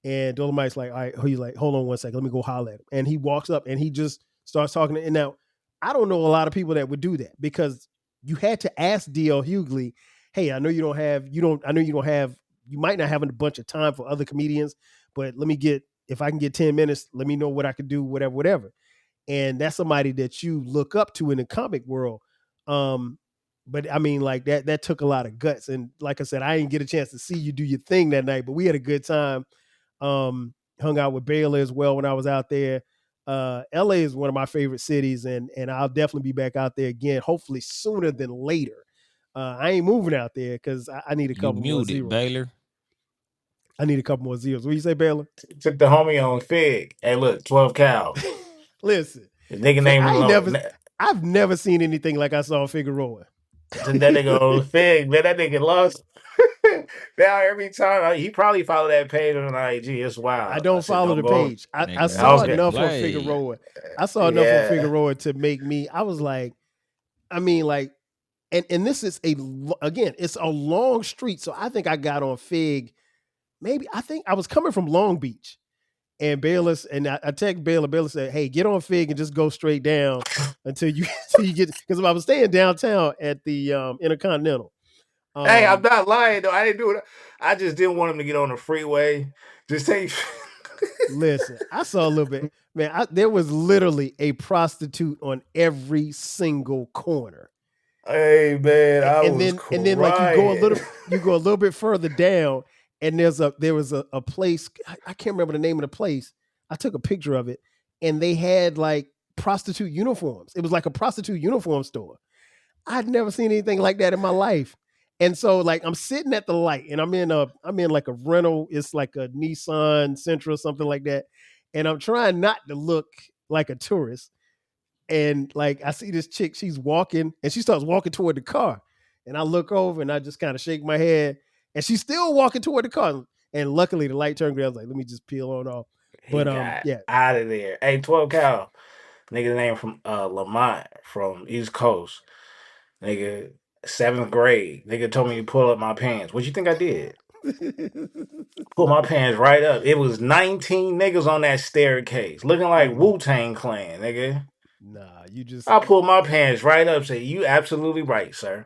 and Dolomite's like, all right, he's like, hold on one second, let me go holler at him. And he walks up and he just starts talking. And now I don't know a lot of people that would do that, because you had to ask D.L. Hughley, hey, I know you might not have a bunch of time for other comedians, but if I can get 10 minutes, let me know what I could do, whatever. And that's somebody that you look up to in the comic world. But I mean, like that took a lot of guts. And like I said, I didn't get a chance to see you do your thing that night, but we had a good time. Hung out with Baylor as well when I was out there. LA is one of my favorite cities, and I'll definitely be back out there again, hopefully sooner than later. I ain't moving out there because I need a couple more zeros. Baylor. I need a couple more zeros. What you say, Baylor? Took the homie on Fig. Hey, look, 12 Cal. Listen, the nigga name I've never seen anything like I saw Figueroa. That nigga on Fig, man, that nigga lost. Now every time he probably followed that page on IG. It's wild. I don't follow the page. I saw enough of Figueroa. I saw enough of Figueroa to make me. I was like, I mean, like, and this is it's a long street. So I think I got on Fig. Maybe I think I was coming from Long Beach, and Bayless, and I text Baylor. Baylor said, "Hey, get on Fig and just go straight down until you get." Because I was staying downtown at the Intercontinental. Hey, I'm not lying though. I didn't do it. I just didn't want him to get on the freeway. Just take. Listen, I saw a little bit, man. There was literally a prostitute on every single corner. Hey man, and then like you go a little bit further down, and there was a place. I can't remember the name of the place. I took a picture of it, and they had like prostitute uniforms. It was like a prostitute uniform store. I'd never seen anything like that in my life. And so like I'm sitting at the light, and I'm in like a rental. It's like a Nissan Sentra, something like that. And I'm trying not to look like a tourist. And like I see this chick, she's walking, and she starts walking toward the car. And I look over and I just kind of shake my head, and she's still walking toward the car. And luckily the light turned green. I was like, let me just peel on off. But yeah, out of there. Hey, 12 Cal, nigga name from Lamont from East Coast, nigga. 7th grade, nigga told me to pull up my pants. What you think I did? Pull my pants right up. It was 19 niggas on that staircase, looking like Wu-Tang Clan, nigga. Nah, you just. I pulled my pants right up. Say, you absolutely right, sir.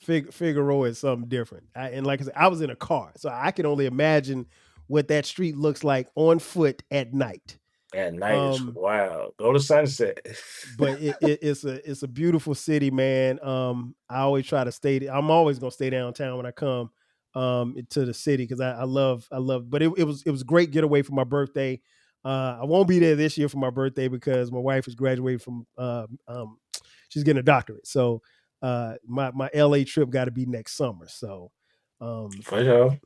Figueroa is something different. And like I said, I was in a car, so I can only imagine what that street looks like on foot at night. At night, it's wild. Go to Sunset. But it's a beautiful city, man. I always try to stay. I'm always gonna stay downtown when I come to the city, because I love. But it was great getaway for my birthday. I won't be there this year for my birthday because my wife is graduating from. She's getting a doctorate, so my LA trip got to be next summer. So for sure.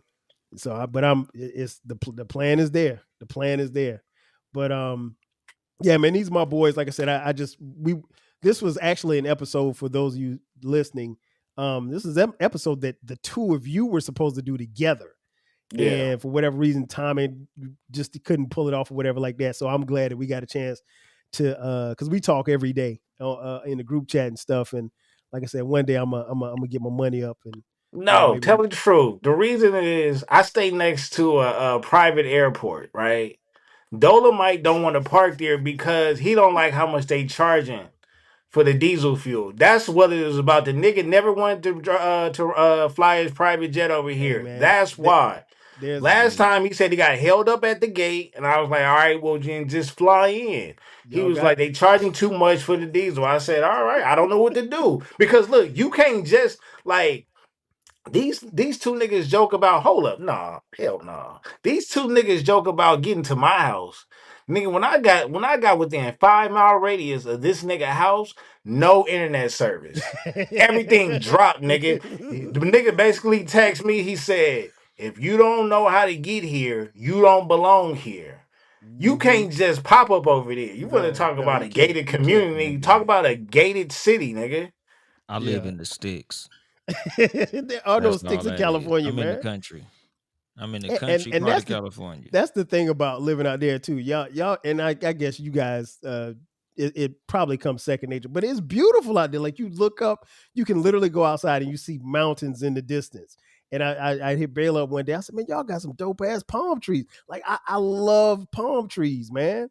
So, but it's the plan is there. The plan is there. But yeah, man, these are my boys. Like I said, this was actually an episode for those of you listening. This is episode that the two of you were supposed to do together. Yeah. And for whatever reason, Tommy just couldn't pull it off or whatever like that. So I'm glad that we got a chance to, because we talk every day in the group chat and stuff. And like I said, one day I'm gonna get my money up and. No, tell me the truth. The reason is I stay next to a private airport, right? Dolomite don't want to park there because he don't like how much they charging for the diesel fuel. That's what it was about. The nigga never wanted to fly his private jet over here. man, That's why. There's Last time he said he got held up at the gate, and I was like, all right, well, Jen, just fly in. He Y'all was got- like, they charging too much for the diesel. I said, all right, I don't know what to do. Because look, you can't just like these two niggas joke about hold up. Nah, hell nah. These two niggas joke about getting to my house. Nigga, when I got within 5 mile radius of this nigga house, no internet service. Everything dropped, nigga. The nigga basically texted me, he said, if you don't know how to get here, you don't belong here. You can't just pop up over there. You want to talk about a gated community. Talk about a gated city, nigga. I live in the sticks. There are no That's sticks all in that California, is. I'm man. in the country. I'm in the And- country and part that's of the- California. That's the thing about living out there too. Y'all, and I guess you guys, it probably comes second nature, but it's beautiful out there. Like you look up, you can literally go outside and you see mountains in the distance. And I hit Baylor up one day. I said, man, y'all got some dope ass palm trees. Like I love palm trees, man.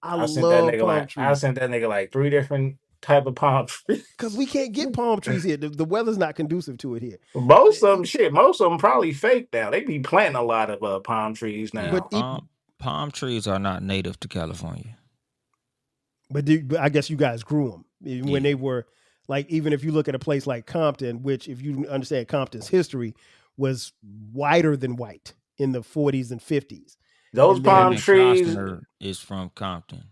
I sent love that nigga palm like trees. I sent that nigga like 3 different type of palm trees. Because we can't get palm trees here. The weather's not conducive to it here. Most of them probably fake now. They be planting a lot of palm trees now. Yeah, palm trees are not native to California. But I guess you guys grew them when they were like, even if you look at a place like Compton, which if you understand Compton's history was whiter than white in the 40s and 50s. Those And palm Kevin trees, Costner is from Compton.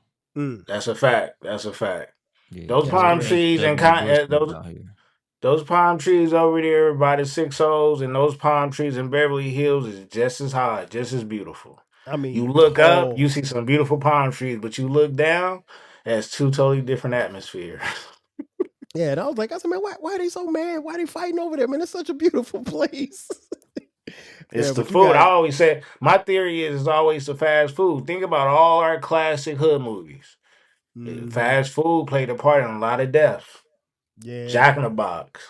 that's a fact. That's a fact. Yeah, Those Kevin palm Bush- trees and Kevin Bush those was out here. those palm trees over there by the 6-0s and those palm trees in Beverly Hills is just as high, just as beautiful. I mean, You look tall. up, you see some beautiful palm trees, but you look down, that's 2 totally different atmospheres. Yeah, and I was like, man, why are they so mad? Why are they fighting over there? Man, it's such a beautiful place. It's Yeah, the but you food. guys- I always say my theory is always the fast food. Think about all our classic hood movies. Mhm. Fast food played a part in a lot of death. Yeah, Jack in the Box,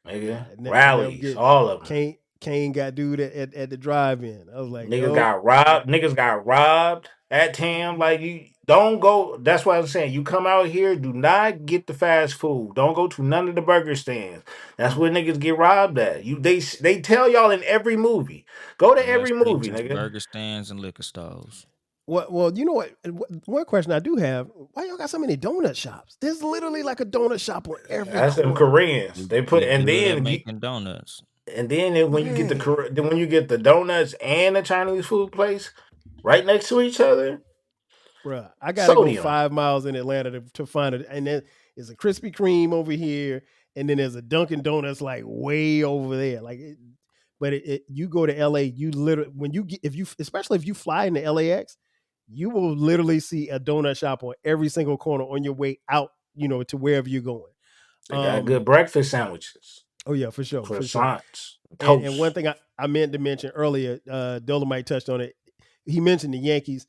nigga, and rallies, get all of them. Kane got dude at the drive-in. I was like, Niggas yo, got robbed. Niggas got robbed at Tam. Like you don't go. That's why I'm saying you come out here. Do not get the fast food. Don't go to none of the burger stands. That's where niggas get robbed at. They tell y'all in every movie. Go to every Unless they movie, just nigga. Burger stands and liquor stores. well, you know what? One question I do have: why y'all got so many donut shops? There's literally like a donut shop on every. That's them corner. Koreans. They put We and good at then making donuts. and then when you get Man. when you get the donuts and the Chinese food place right next to each other. Bruh, I gotta go Sodium. 5 miles in Atlanta to find it, and then there's a Krispy Kreme over here, and then there's a Dunkin' Donuts like way over there. Like, you go to LA, you literally when you get especially if you fly into LAX, you will literally see a donut shop on every single corner on your way out, to wherever you're going. They got good breakfast sandwiches, Oh yeah, for sure. croissants, And one thing I meant to mention earlier, Dolomite touched on it. He mentioned the Yankees.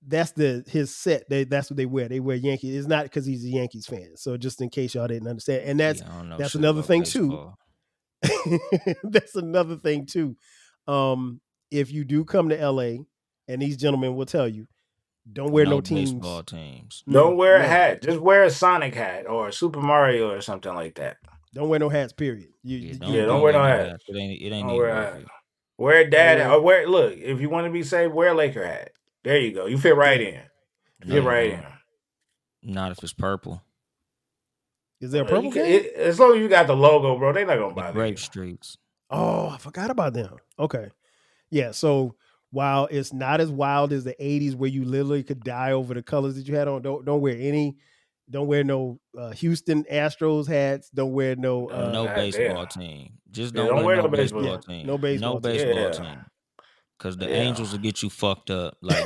That's his set. That's what they wear. They wear Yankees. It's not because he's a Yankees fan. So just in case y'all didn't understand, and Yeah, I don't know that's shit another about thing baseball. too. That's another thing too. If you do come to LA, and these gentlemen will tell you, don't wear no teams. baseball teams. Don't wear a No. hat. Just wear a Sonic hat or a Super Mario or something like that. Don't wear no hats. Period. don't wear no hats. It ain't Don't even wear a worth hat. it. Wear a dad wear- or wear. Look, if you want to be safe, wear a Laker hat. There you go. You fit right in. No, Fit you right don't. in. Not if it's purple. Is there a You purple can- game? as long as you got the logo, bro, they not gonna The bother grape you. streets. Oh, I forgot about them. Okay. Yeah. So while it's not as wild as the 80s where you literally could die over the colors that you had on, don't wear no Houston Astros hats. Don't wear no No God baseball damn. team. Just Yeah, don't wear no baseball. baseball Yeah, team. no baseball No team. baseball Yeah. team. Because the Yeah. Angels will get you fucked up. Like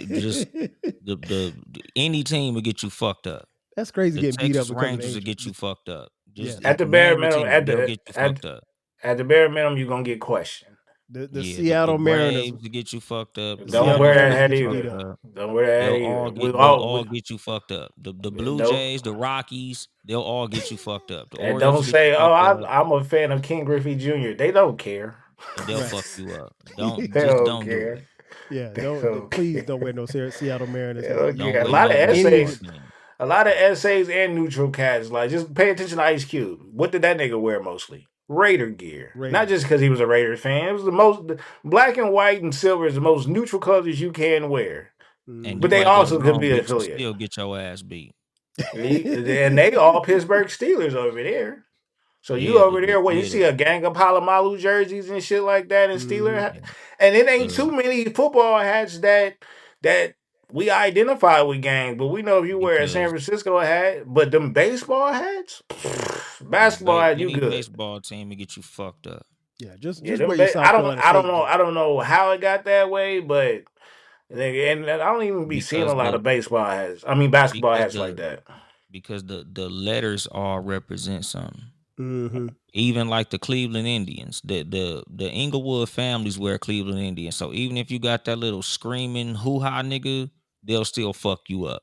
just the any team will get you fucked up. That's crazy The getting beat up Texas because of the Rangers will Angels. get you fucked up. Just At the bare name a minimum, team, they'll get you fucked up. at the bare minimum, you're gonna get questioned. The Yeah, Seattle the Mariners. Braves to get you fucked up. The The Don't Seattle wear that Mariners hat get you Marlins beat get you either. fucked up. Don't wear that hat They'll either. all get you fucked up. The Blue Don't- Jays, the Rockies, they'll all get you fucked up. The And Orioles don't get say, you "Oh, fucked up, I'm a fan of King Griffey Jr." They don't care. and they'll Right. fuck you up. They Don't don't do care. it. Yeah, They please don't wear no Seattle Mariners. They don't Don't care. A wear lot of no baseball essays. team. A lot of essays and neutral cats. Like, just pay attention to Ice Cube. What did that nigga wear mostly? Raider gear. Raiders. Not just because he was a Raiders fan. It was the black and white and silver is the most neutral colors you can wear. And But you they might go also to could Long be Beach and affiliate. still get your ass beat. And they all Pittsburgh Steelers over there. So you Yeah, over there when you see a gang of Palomalu jerseys and shit like that and Steeler hat, and it ain't too many football hats that we identify with gang, but we know if you wear a San Francisco hat, but them baseball hats, basketball hat, you any good. baseball team to get you fucked up. Yeah, just Yeah, wear your South Carolina I don't State know. gear. I don't know how it got that way, but and I don't even be seeing a lot of baseball hats. I mean basketball hats like that. Because the letters all represent something. Mm-hmm. Even like the Cleveland Indians, the Inglewood families wear Cleveland Indians. So even if you got that little screaming hoo-ha nigga, they'll still fuck you up.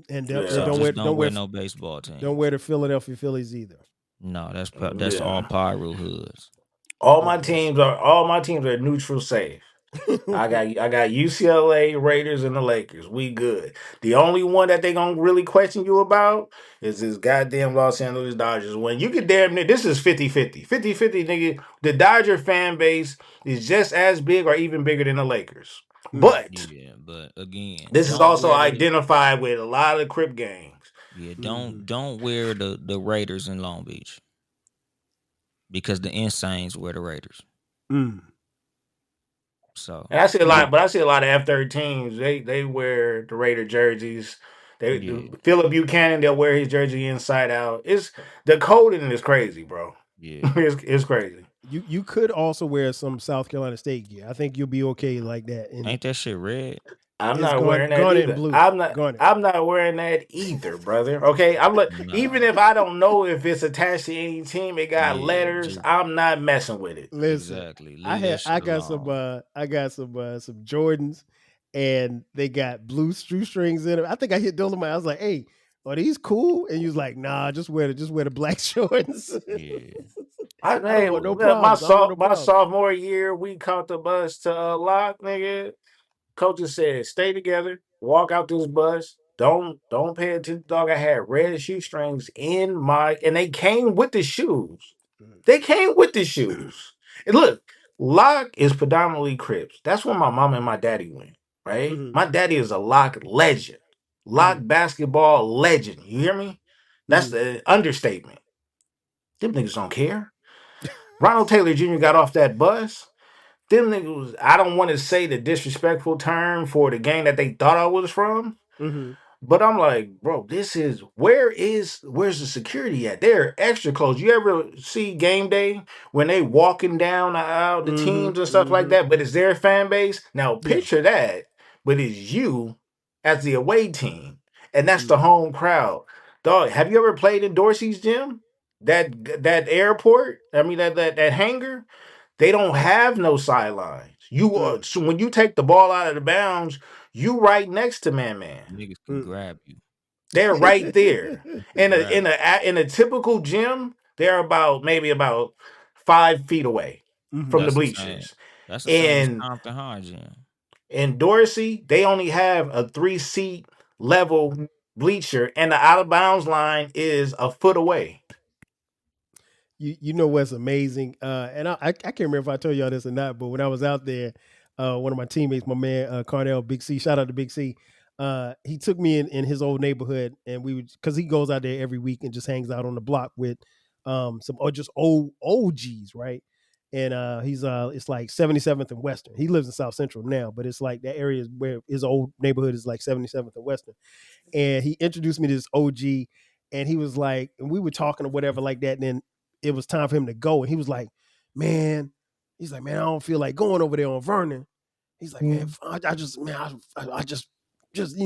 And Yeah. So don't wear no baseball team. Don't wear the Philadelphia Phillies either. No, that's all Pyro hoods. All my teams are neutral safe. I got UCLA, Raiders, and the Lakers. We good. The only one that they gonna really question you about is this goddamn Los Angeles Dodgers. When you get damn near, this is 50-50. 50-50, nigga. The Dodger fan base is just as big or even bigger than the Lakers. But again, this is also identified with a lot of Crip gangs. Yeah, don't wear the Raiders in Long Beach. Because the Insanes wear the Raiders. So and I see a lot, but I see a lot of F-13s. They wear the Raider jerseys. Philip Buchanan, they'll wear his jersey inside out. It's the coding is crazy, bro. Yeah, it's crazy. You could also wear some South Carolina State gear. I think you'll be okay like that. Ain't that shit red? I'm not wearing that either. Blue. I'm not wearing that either, brother. Okay, even if I don't know if it's attached to any team, it got letters. I'm not messing with it. Listen, exactly. I got some Jordans, and they got blue shoestrings in them. I think I hit Dylan. I was like, "Hey, are these cool?" And he was like, "Nah, just wear the black Jordans." Yeah. My sophomore year, we caught the bus to Lock, nigga. Coaches said, "Stay together, walk out this bus. Don't pay attention, dog." I had red shoestrings and they came with the shoes. And look, Lock is predominantly Crips. That's where my mom and my daddy went, right? My daddy is a Lock legend. Lock basketball legend. You hear me? That's the understatement. Them niggas don't care. Ronald Taylor Jr. got off that bus. Them niggas, I don't want to say the disrespectful term for the gang that they thought I was from, but I'm like, bro, where's the security at? They're extra close. You ever see game day when they walking down the aisle, the teams and stuff like that, but it's their fan base? Now picture that, but it's you as the away team, and that's the home crowd. Dog, have you ever played in Dorsey's gym? That airport? I mean that hangar? They don't have no sidelines. So when you take the ball out of the bounds, you right next to man. Niggas can grab you. They're right there. In a typical gym, they're maybe about 5 feet away from the bleachers. That's the same as Compton High gym. In Dorsey, they only have a 3-seat level bleacher, and the out of bounds line is a foot away. You know what's amazing, and I can't remember if I told y'all this or not, but when I was out there, one of my teammates, my man Carnell Big C, shout out to Big C, he took me in his old neighborhood, and because he goes out there every week and just hangs out on the block with some just old OGs, right? And he's it's like 77th and Western. He lives in South Central now, but it's like that area is where his old neighborhood is, like 77th and Western. And he introduced me to this OG, and he was like, and we were talking or whatever like that, and then it was time for him to go. And he was like, man, I don't feel like going over there on Vernon. He's like, man, I just, you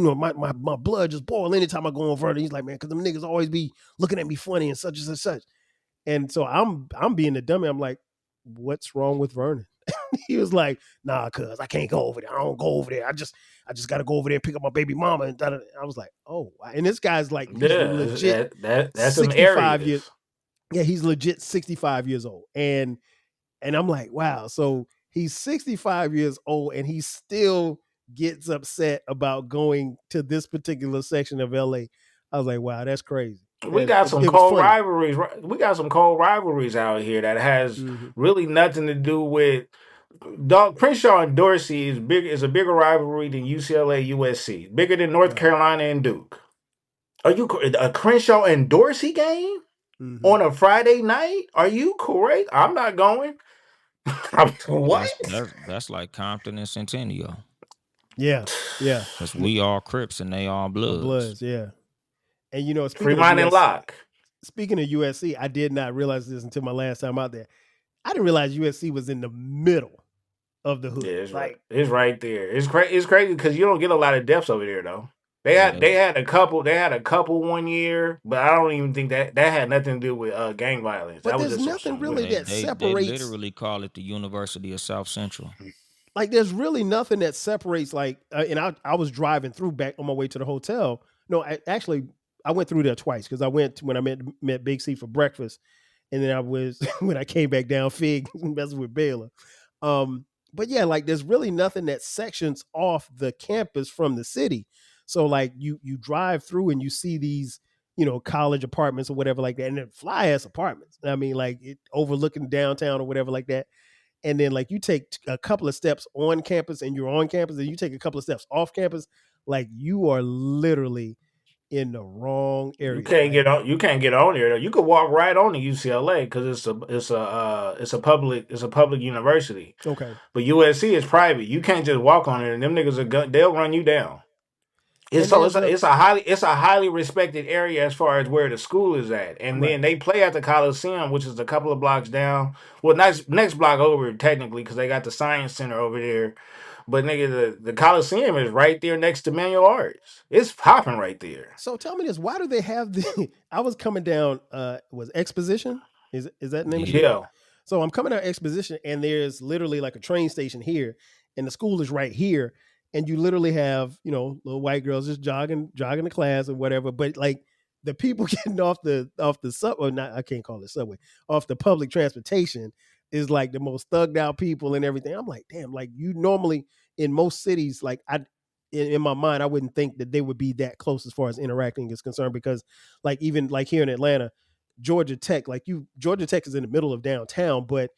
know, my blood just boil anytime I go on Vernon. He's like, man, because them niggas always be looking at me funny and such and such. And so I'm being the dummy. I'm like, what's wrong with Vernon? He was like, nah, cuz I can't go over there. I don't go over there. I just gotta go over there and pick up my baby mama. And I was like, oh, wow. And this guy's like, he's Yeah, legit that's some 65 years. areas. Yeah, he's legit 65 years old. And I'm like, wow. So he's 65 years old and he still gets upset about going to this particular section of LA. I was like, wow, that's crazy. We got some It was cold funny. rivalries. We got some cold rivalries out here that has really nothing to do with. Dog Crenshaw and Dorsey is a bigger rivalry than UCLA USC, bigger than North Carolina and Duke. Are you a Crenshaw and Dorsey game on a Friday night? Are you correct? I'm not going. What? That's like Compton and Centennial. Yeah. Because we all Crips and they all Bloods. Yeah. And you know, Fremont and Locke. Speaking of USC, I did not realize this until my last time out there. I didn't realize USC was in the middle of the hood. Yeah, it's right there. It's crazy because you don't get a lot of deaths over there though. They had a couple 1 year, but I don't even think that had nothing to do with gang violence. But that was there's just nothing really that separates. They literally call it the University of South Central. Like there's really nothing that separates. Like, and I was driving through back on my way to the hotel. No, I went through there twice because I went when I met Big C for breakfast, and then I was when I came back down Fig messing with Baylor. But yeah, like there's really nothing that sections off the campus from the city. So like you drive through and you see these, you know, college apartments or whatever like that, and then fly ass apartments. I mean, like it overlooking downtown or whatever like that. And then like you take a couple of steps on campus and you're on campus, and you take a couple of steps off campus, like you are literally in the wrong area. You can't get on. You can't get on there though. You could walk right on to UCLA because it's a public university. Okay. But USC is private. You can't just walk on it, and them niggas they'll run you down. It's a highly respected area as far as where the school is at, and then they play at the Coliseum, which is a couple of blocks down. Well, next block over technically because they got the Science Center over there. But nigga, the Coliseum is right there next to Manual Arts. It's popping right there. So tell me this: why do they have the? I was coming down. Was Exposition? Is that the name of the yeah? So I'm coming out Exposition, and there's literally like a train station here, and the school is right here, and you literally have, you know, little white girls just jogging to class or whatever. But like the people getting off the subway, not I can't call it subway, off the public transportation is like the most thugged out people and everything. I'm like, damn, like you normally in most cities, like in my mind, I wouldn't think that they would be that close as far as interacting is concerned, because like even like here in Atlanta, Georgia Tech is in the middle of downtown, but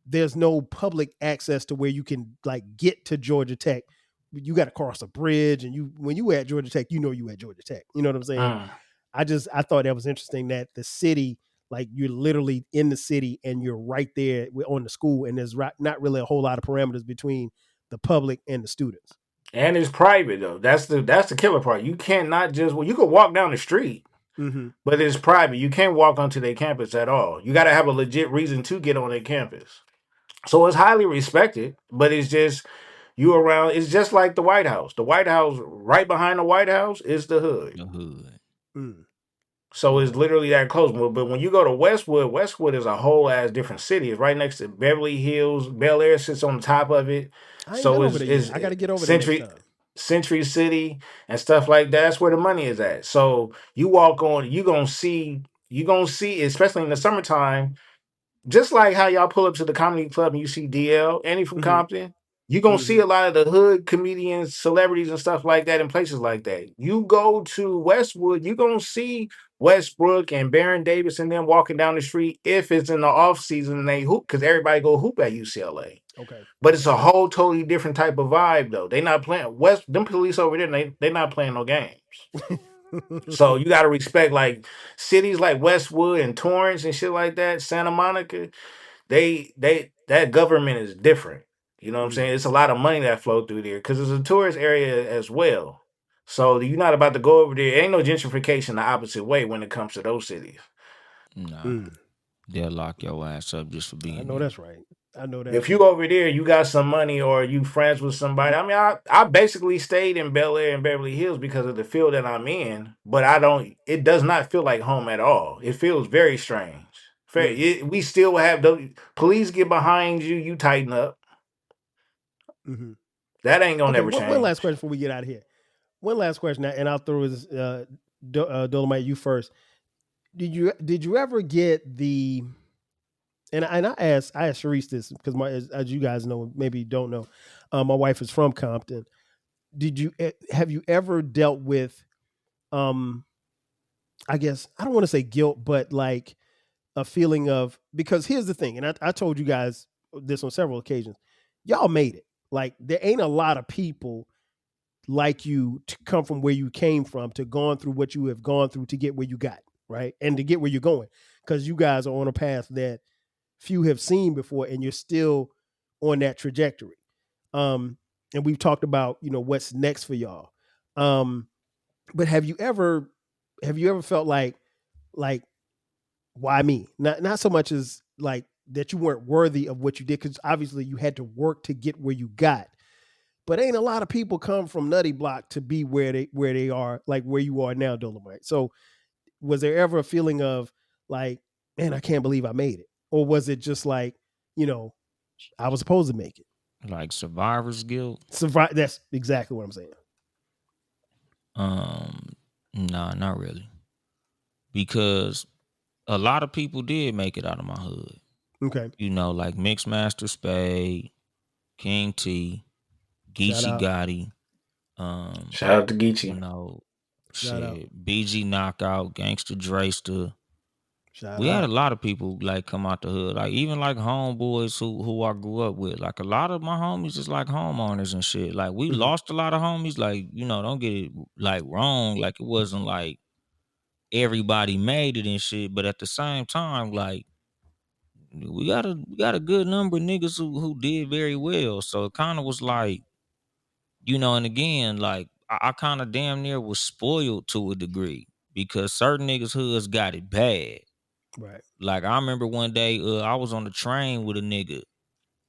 there's no public access to where you can like get to Georgia Tech. You got to cross a bridge, and when you at Georgia Tech, you know you at Georgia Tech. You know what I'm saying? I thought that was interesting that the city, like you're literally in the city and you're right there on the school, and there's not really a whole lot of parameters between the public and the students. And it's private though. That's the killer part. You can't not just you could walk down the street, but it's private. You can't walk onto their campus at all. You got to have a legit reason to get on their campus. So it's highly respected, but it's just you around. It's just like the White House. The White House, right behind the White House, is the hood. The hood. So it's literally that close. But when you go to Westwood is a whole ass different city. It's right next to Beverly Hills. Bel Air sits on the top of it. I got to get over there. Century City and stuff like that. That's where the money is at. So you walk on, you're gonna see, especially in the summertime, just like how y'all pull up to the comedy club and you see DL, Andy from Compton. You're gonna see a lot of the hood comedians, celebrities, and stuff like that in places like that. You go to Westwood, you're gonna see Westbrook and Baron Davis and them walking down the street if it's in the off season and they hoop, because everybody go hoop at UCLA. Okay. But it's a whole totally different type of vibe though. They not playing them police over there, they not playing no games. So you gotta respect like cities like Westwood and Torrance and shit like that, Santa Monica, that government is different. You know what I'm saying? It's a lot of money that flow through there because it's a tourist area as well. So you're not about to go over there. Ain't no gentrification the opposite way when it comes to those cities. No. They'll lock your ass up just for being I know there. that's right. I know that. If you over there, you got some money or you friends with somebody. I mean, I basically stayed in Bel Air and Beverly Hills because of the field that I'm in, but it does not feel like home at all. It feels very strange. Fair. We still have those police get behind you, you tighten up. Mm-hmm. That ain't gonna Okay, never change. one last question before we get out of here. One last question, and I'll throw this Dolomite you first. Did you ever get the? And I asked Sharice this because as you guys know, maybe you don't know, my wife is from Compton. Have you ever dealt with, I guess I don't want to say guilt, but like a feeling of, because here's the thing, and I told you guys this on several occasions, y'all made it. Like there ain't a lot of people like you to come from where you came from, to gone through what you have gone through to get where you got, right? And to get where you're going, because you guys are on a path that few have seen before, and you're still on that trajectory. And we've talked about, what's next for y'all. But have you ever felt like why me? Not so much as like that you weren't worthy of what you did, because obviously you had to work to get where you got. But ain't a lot of people come from Nutty Block to be where they are, like where you are now, Dolomite. So was there ever a feeling of like, man, I can't believe I made it? Or was it just like, I was supposed to make it? Like survivor's guilt? That's exactly what I'm saying. Nah, not really. Because a lot of people did make it out of my hood. Okay. Like Mixmaster Spade, King T, Geechee Gotti. Shout out to Geechee. BG Knockout, Gangsta Drayster. We had a lot of people like come out the hood, like even like homeboys who I grew up with. Like a lot of my homies is like homeowners and shit. Like we lost a lot of homies. Like don't get it like wrong. Like it wasn't like everybody made it and shit, but at the same time, like we got a good number of niggas who did very well. So it kind of was like, and again, like I kind of damn near was spoiled to a degree because certain niggas hoods got it bad. Right. Like I remember one day I was on the train with a nigga,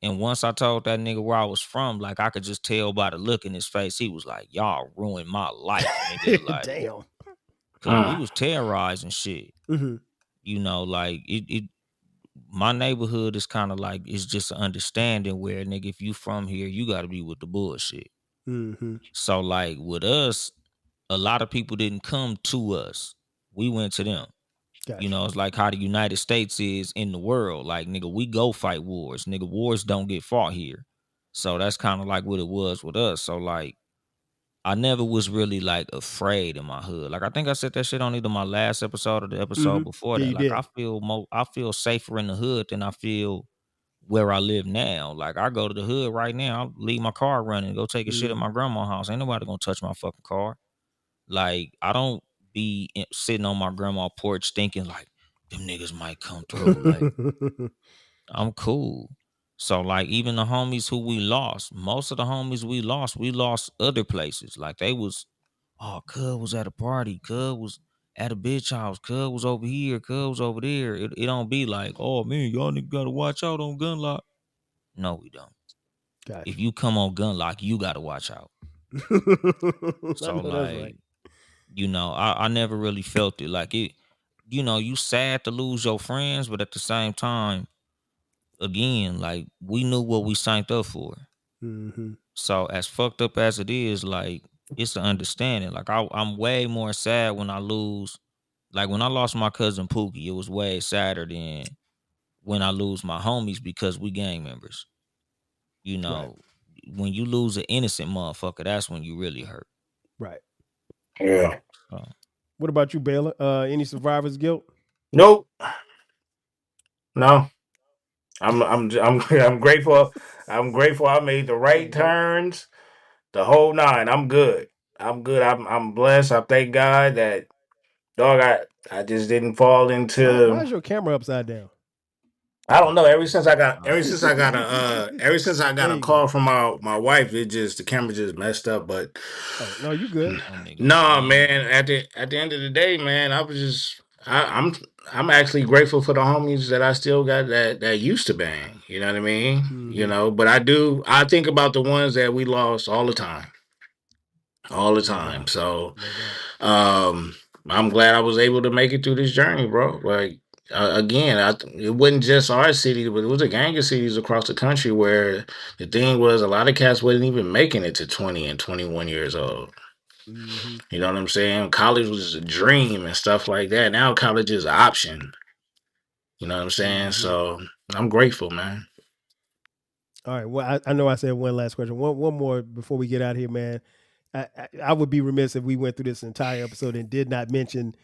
and once I told that nigga where I was from, like I could just tell by the look in his face, he was like, "Y'all ruined my life, nigga." Like, damn. Cause we was terrorizing shit. Like it my neighborhood is kind of like, it's just an understanding where, nigga, if you from here, you got to be with the bullshit. So like with us, a lot of people didn't come to us. We went to them. Gotcha. It's like how the United States is in the world. Like, nigga, we go fight wars. Nigga, wars don't get fought here. So that's kind of like what it was with us. So like, I never was really like afraid in my hood. Like I think I said that shit on either my last episode or the episode before that. Like I feel safer in the hood than I feel where I live now. Like I go to the hood right now, I'll leave my car running, go take a shit at my grandma's house. Ain't nobody gonna touch my fucking car. Like I don't be sitting on my grandma's porch thinking like them niggas might come through. Like I'm cool. So like even the homies who we lost, most of the homies we lost other places. Like they was, oh, cuz was at a party, cuz was at a bitch house, cuz was over here, cuz was over there. It don't be like, oh man, y'all niggas gotta watch out on Gunlock. No, we don't. Gotcha. If you come on Gunlock, you gotta watch out. So like, I never really felt it. Like it, you sad to lose your friends, but at the same time, again, like we knew what we signed up for. So as fucked up as it is, like it's an understanding. Like I'm way more sad when I lose. Like when I lost my cousin Pookie, it was way sadder than when I lose my homies because we gang members. Right. When you lose an innocent motherfucker, that's when you really hurt. Right. Yeah. What about you, Baylor? Any survivor's guilt? Nope. No. I'm grateful. I'm grateful I made the right turns, the whole nine. I'm good. I'm blessed. I thank God that, dog, I just didn't fall into. Why is your camera upside down? I don't know. Ever since I got a call from my wife, the camera just messed up. But no, you good. No, man. At the end of the day, man, I'm actually grateful for the homies that I still got that used to bang. You know what I mean? But I think about the ones that we lost all the time. All the time. So I'm glad I was able to make it through this journey, bro. Like again, it wasn't just our city, but it was a gang of cities across the country where the thing was a lot of cats wasn't even making it to 20 and 21 years old. Mm-hmm. You know what I'm saying? College was a dream and stuff like that. Now college is an option. You know what I'm saying? Mm-hmm. So I'm grateful, man. All right. Well, I know I said one last question. One more before we get out of here, man. I would be remiss if we went through this entire episode and did not mention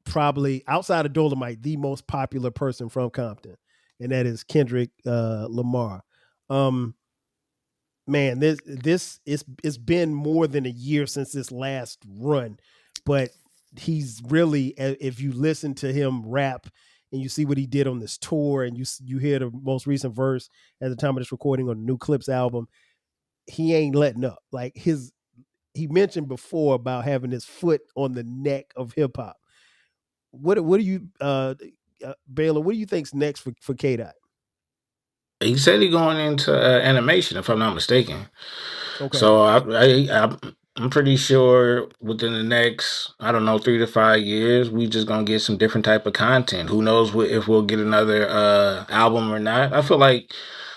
probably outside of Dolomite the most popular person from Compton, and that is Kendrick Lamar. Man, this it's been more than a year since this last run, but he's really, if you listen to him rap and you see what he did on this tour, and you hear the most recent verse at the time of this recording on the New Clips album, he ain't letting up. Like he mentioned before about having his foot on the neck of hip hop. What do you Baylor? What do you think's next for K Dot? He said he's going into animation, if I'm not mistaken. Okay. So I'm pretty sure within the next, I don't know, 3 to 5 years, we just gonna get some different type of content. Who knows if we'll get another album or not? I feel like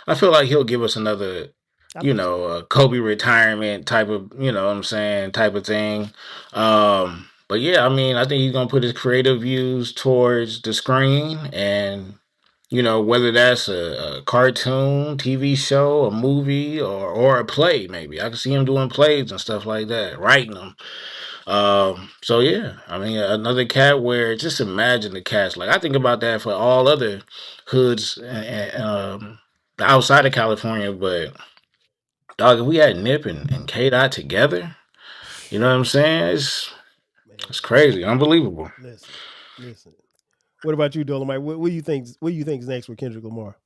he'll give us another, Kobe retirement type of, you know what I'm saying, type of thing. But yeah, I mean, I think he's gonna put his creative views towards the screen, and whether that's a cartoon, TV show, a movie, or a play, maybe. I can see him doing plays and stuff like that, writing them. So yeah, I mean, another cat where just imagine the cats. Like I think about that for all other hoods outside of California, but dog, if we had Nip and K Dot together, you know what I'm saying? It's crazy, unbelievable. Listen. What about you, Dolomite? What do you think? What do you think is next with Kendrick Lamar?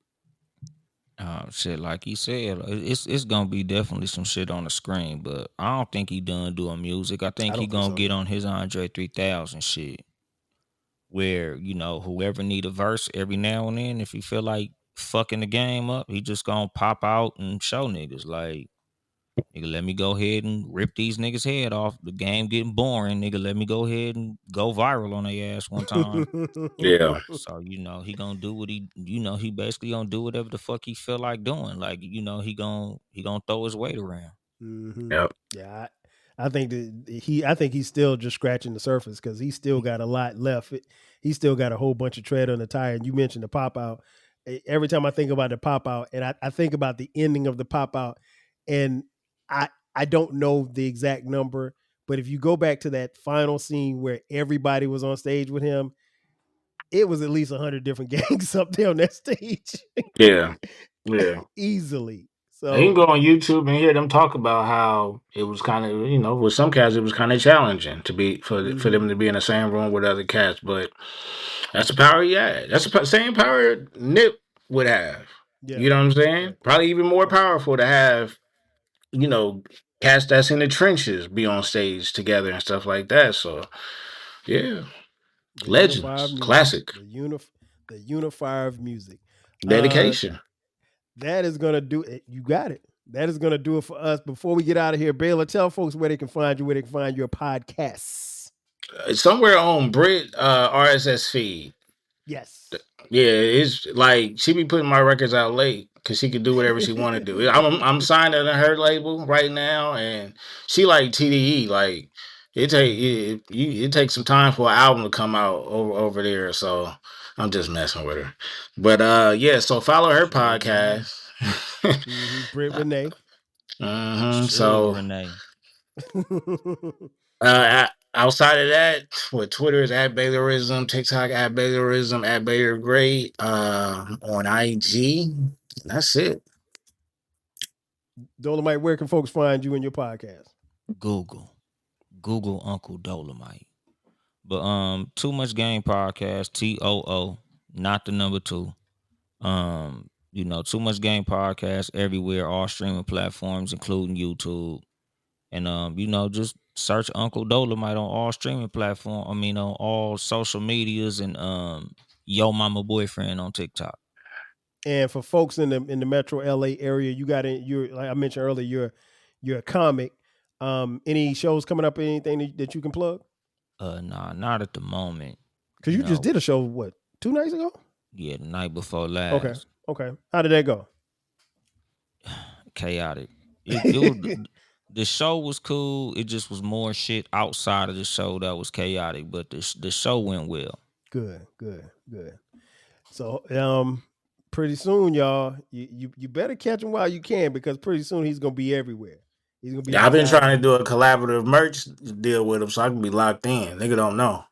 Shit, like he said, it's gonna be definitely some shit on the screen, but I don't think he done doing music. I think I he don't think gonna so. get on his Andre 3000 shit, where whoever need a verse every now and then, if he feel like fucking the game up, he just gonna pop out and show niggas like, nigga, let me go ahead and rip these niggas head off. The game getting boring, nigga. Let me go ahead and go viral on their ass one time. Yeah. So he gonna do what he basically gonna do whatever the fuck he feel like doing. Like he gonna throw his weight around. Mm-hmm. Yep. Yeah, I think I think he's still just scratching the surface because he's still got a lot left. He's still got a whole bunch of tread on the tire. And you mentioned the pop out. Every time I think about the pop out, and I think about the ending of the pop out, and I don't know the exact number, but if you go back to that final scene where everybody was on stage with him, it was at least 100 different gangs up there on that stage. Yeah. Yeah. Easily. You can So go on YouTube and hear them talk about how it was kind of, with some cats it was kind of challenging to be for them to be in the same room with other cats, but that's the power he had. That's the same power Nip would have. yeah. You know what I'm saying? Yeah. Probably even more powerful to have, cats that's in the trenches be on stage together and stuff like that. So, yeah, The unifier of legends, music. classic, The unifier of music. dedication. That is gonna do it. You got it. That is gonna do it for us. Before we get out of here, Baylor, tell folks where they can find you, where they can find your podcasts. Somewhere on Brit RSS feed. Yes. Yeah, it's like she be putting my records out late because she could do whatever she want to do. I'm signed under her label right now, and she like TDE. Like it takes some time for an album to come out over there. So I'm just messing with her. But yeah, so follow her podcast. Britt Renee. So Renee. outside of that, with Twitter is at Baylorism, TikTok at Baylorism, at Baylor Great, on IG. That's it. Dolomite, where can folks find you and your podcast? Google Uncle Dolomite. But Too Much Game Podcast, TOO, not the number 2. Too Much Game Podcast everywhere, all streaming platforms, including YouTube. And just search Uncle Dolomite on all streaming platforms. I mean, on all social medias, and Yo Mama Boyfriend on TikTok. And for folks in the Metro LA area, you're like I mentioned earlier, you're a comic. Any shows coming up? Anything that you can plug? Nah, not at the moment. Because you just did a show, what, 2 nights ago? Yeah, the night before last. Okay. How did that go? Chaotic. It was the show was cool. It just was more shit outside of the show that was chaotic. But the show went well. Good. So, pretty soon, y'all, you better catch him while you can, because pretty soon he's gonna be everywhere. He's gonna be. Yeah, I've been outside. trying to do a collaborative merch deal with him so I can be locked in. Nigga don't know.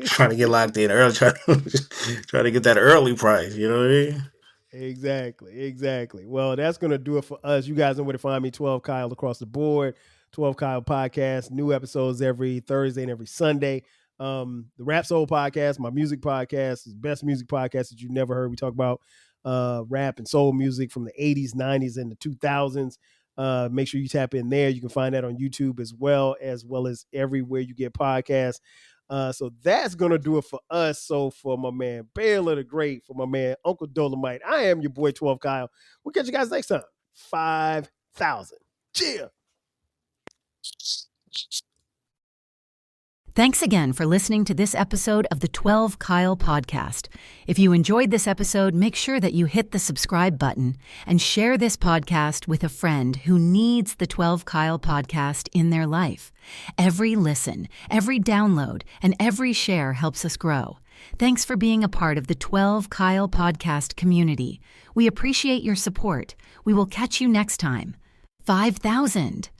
Trying to get locked in early, trying to get that early price. You know what I mean? Exactly. Well, that's going to do it for us. You guys know where to find me, 12 Kyle across the board, 12 Kyle podcast, new episodes every Thursday and every Sunday. The Rap Soul podcast, my music podcast, is the best music podcast that you've never heard. We talk about rap and soul music from the 80s, 90s, and the 2000s. Make sure you tap in there. You can find that on YouTube as well as everywhere you get podcasts. So that's going to do it for us. So for my man Baylor the Great, for my man Uncle Dolomite, I am your boy 12 Kyle. We'll catch you guys next time. 5,000. Cheer. Thanks again for listening to this episode of the 12 Kyle podcast. If you enjoyed this episode, make sure that you hit the subscribe button and share this podcast with a friend who needs the 12 Kyle podcast in their life. Every listen, every download, and every share helps us grow. Thanks for being a part of the 12 Kyle podcast community. We appreciate your support. We will catch you next time. 5,000.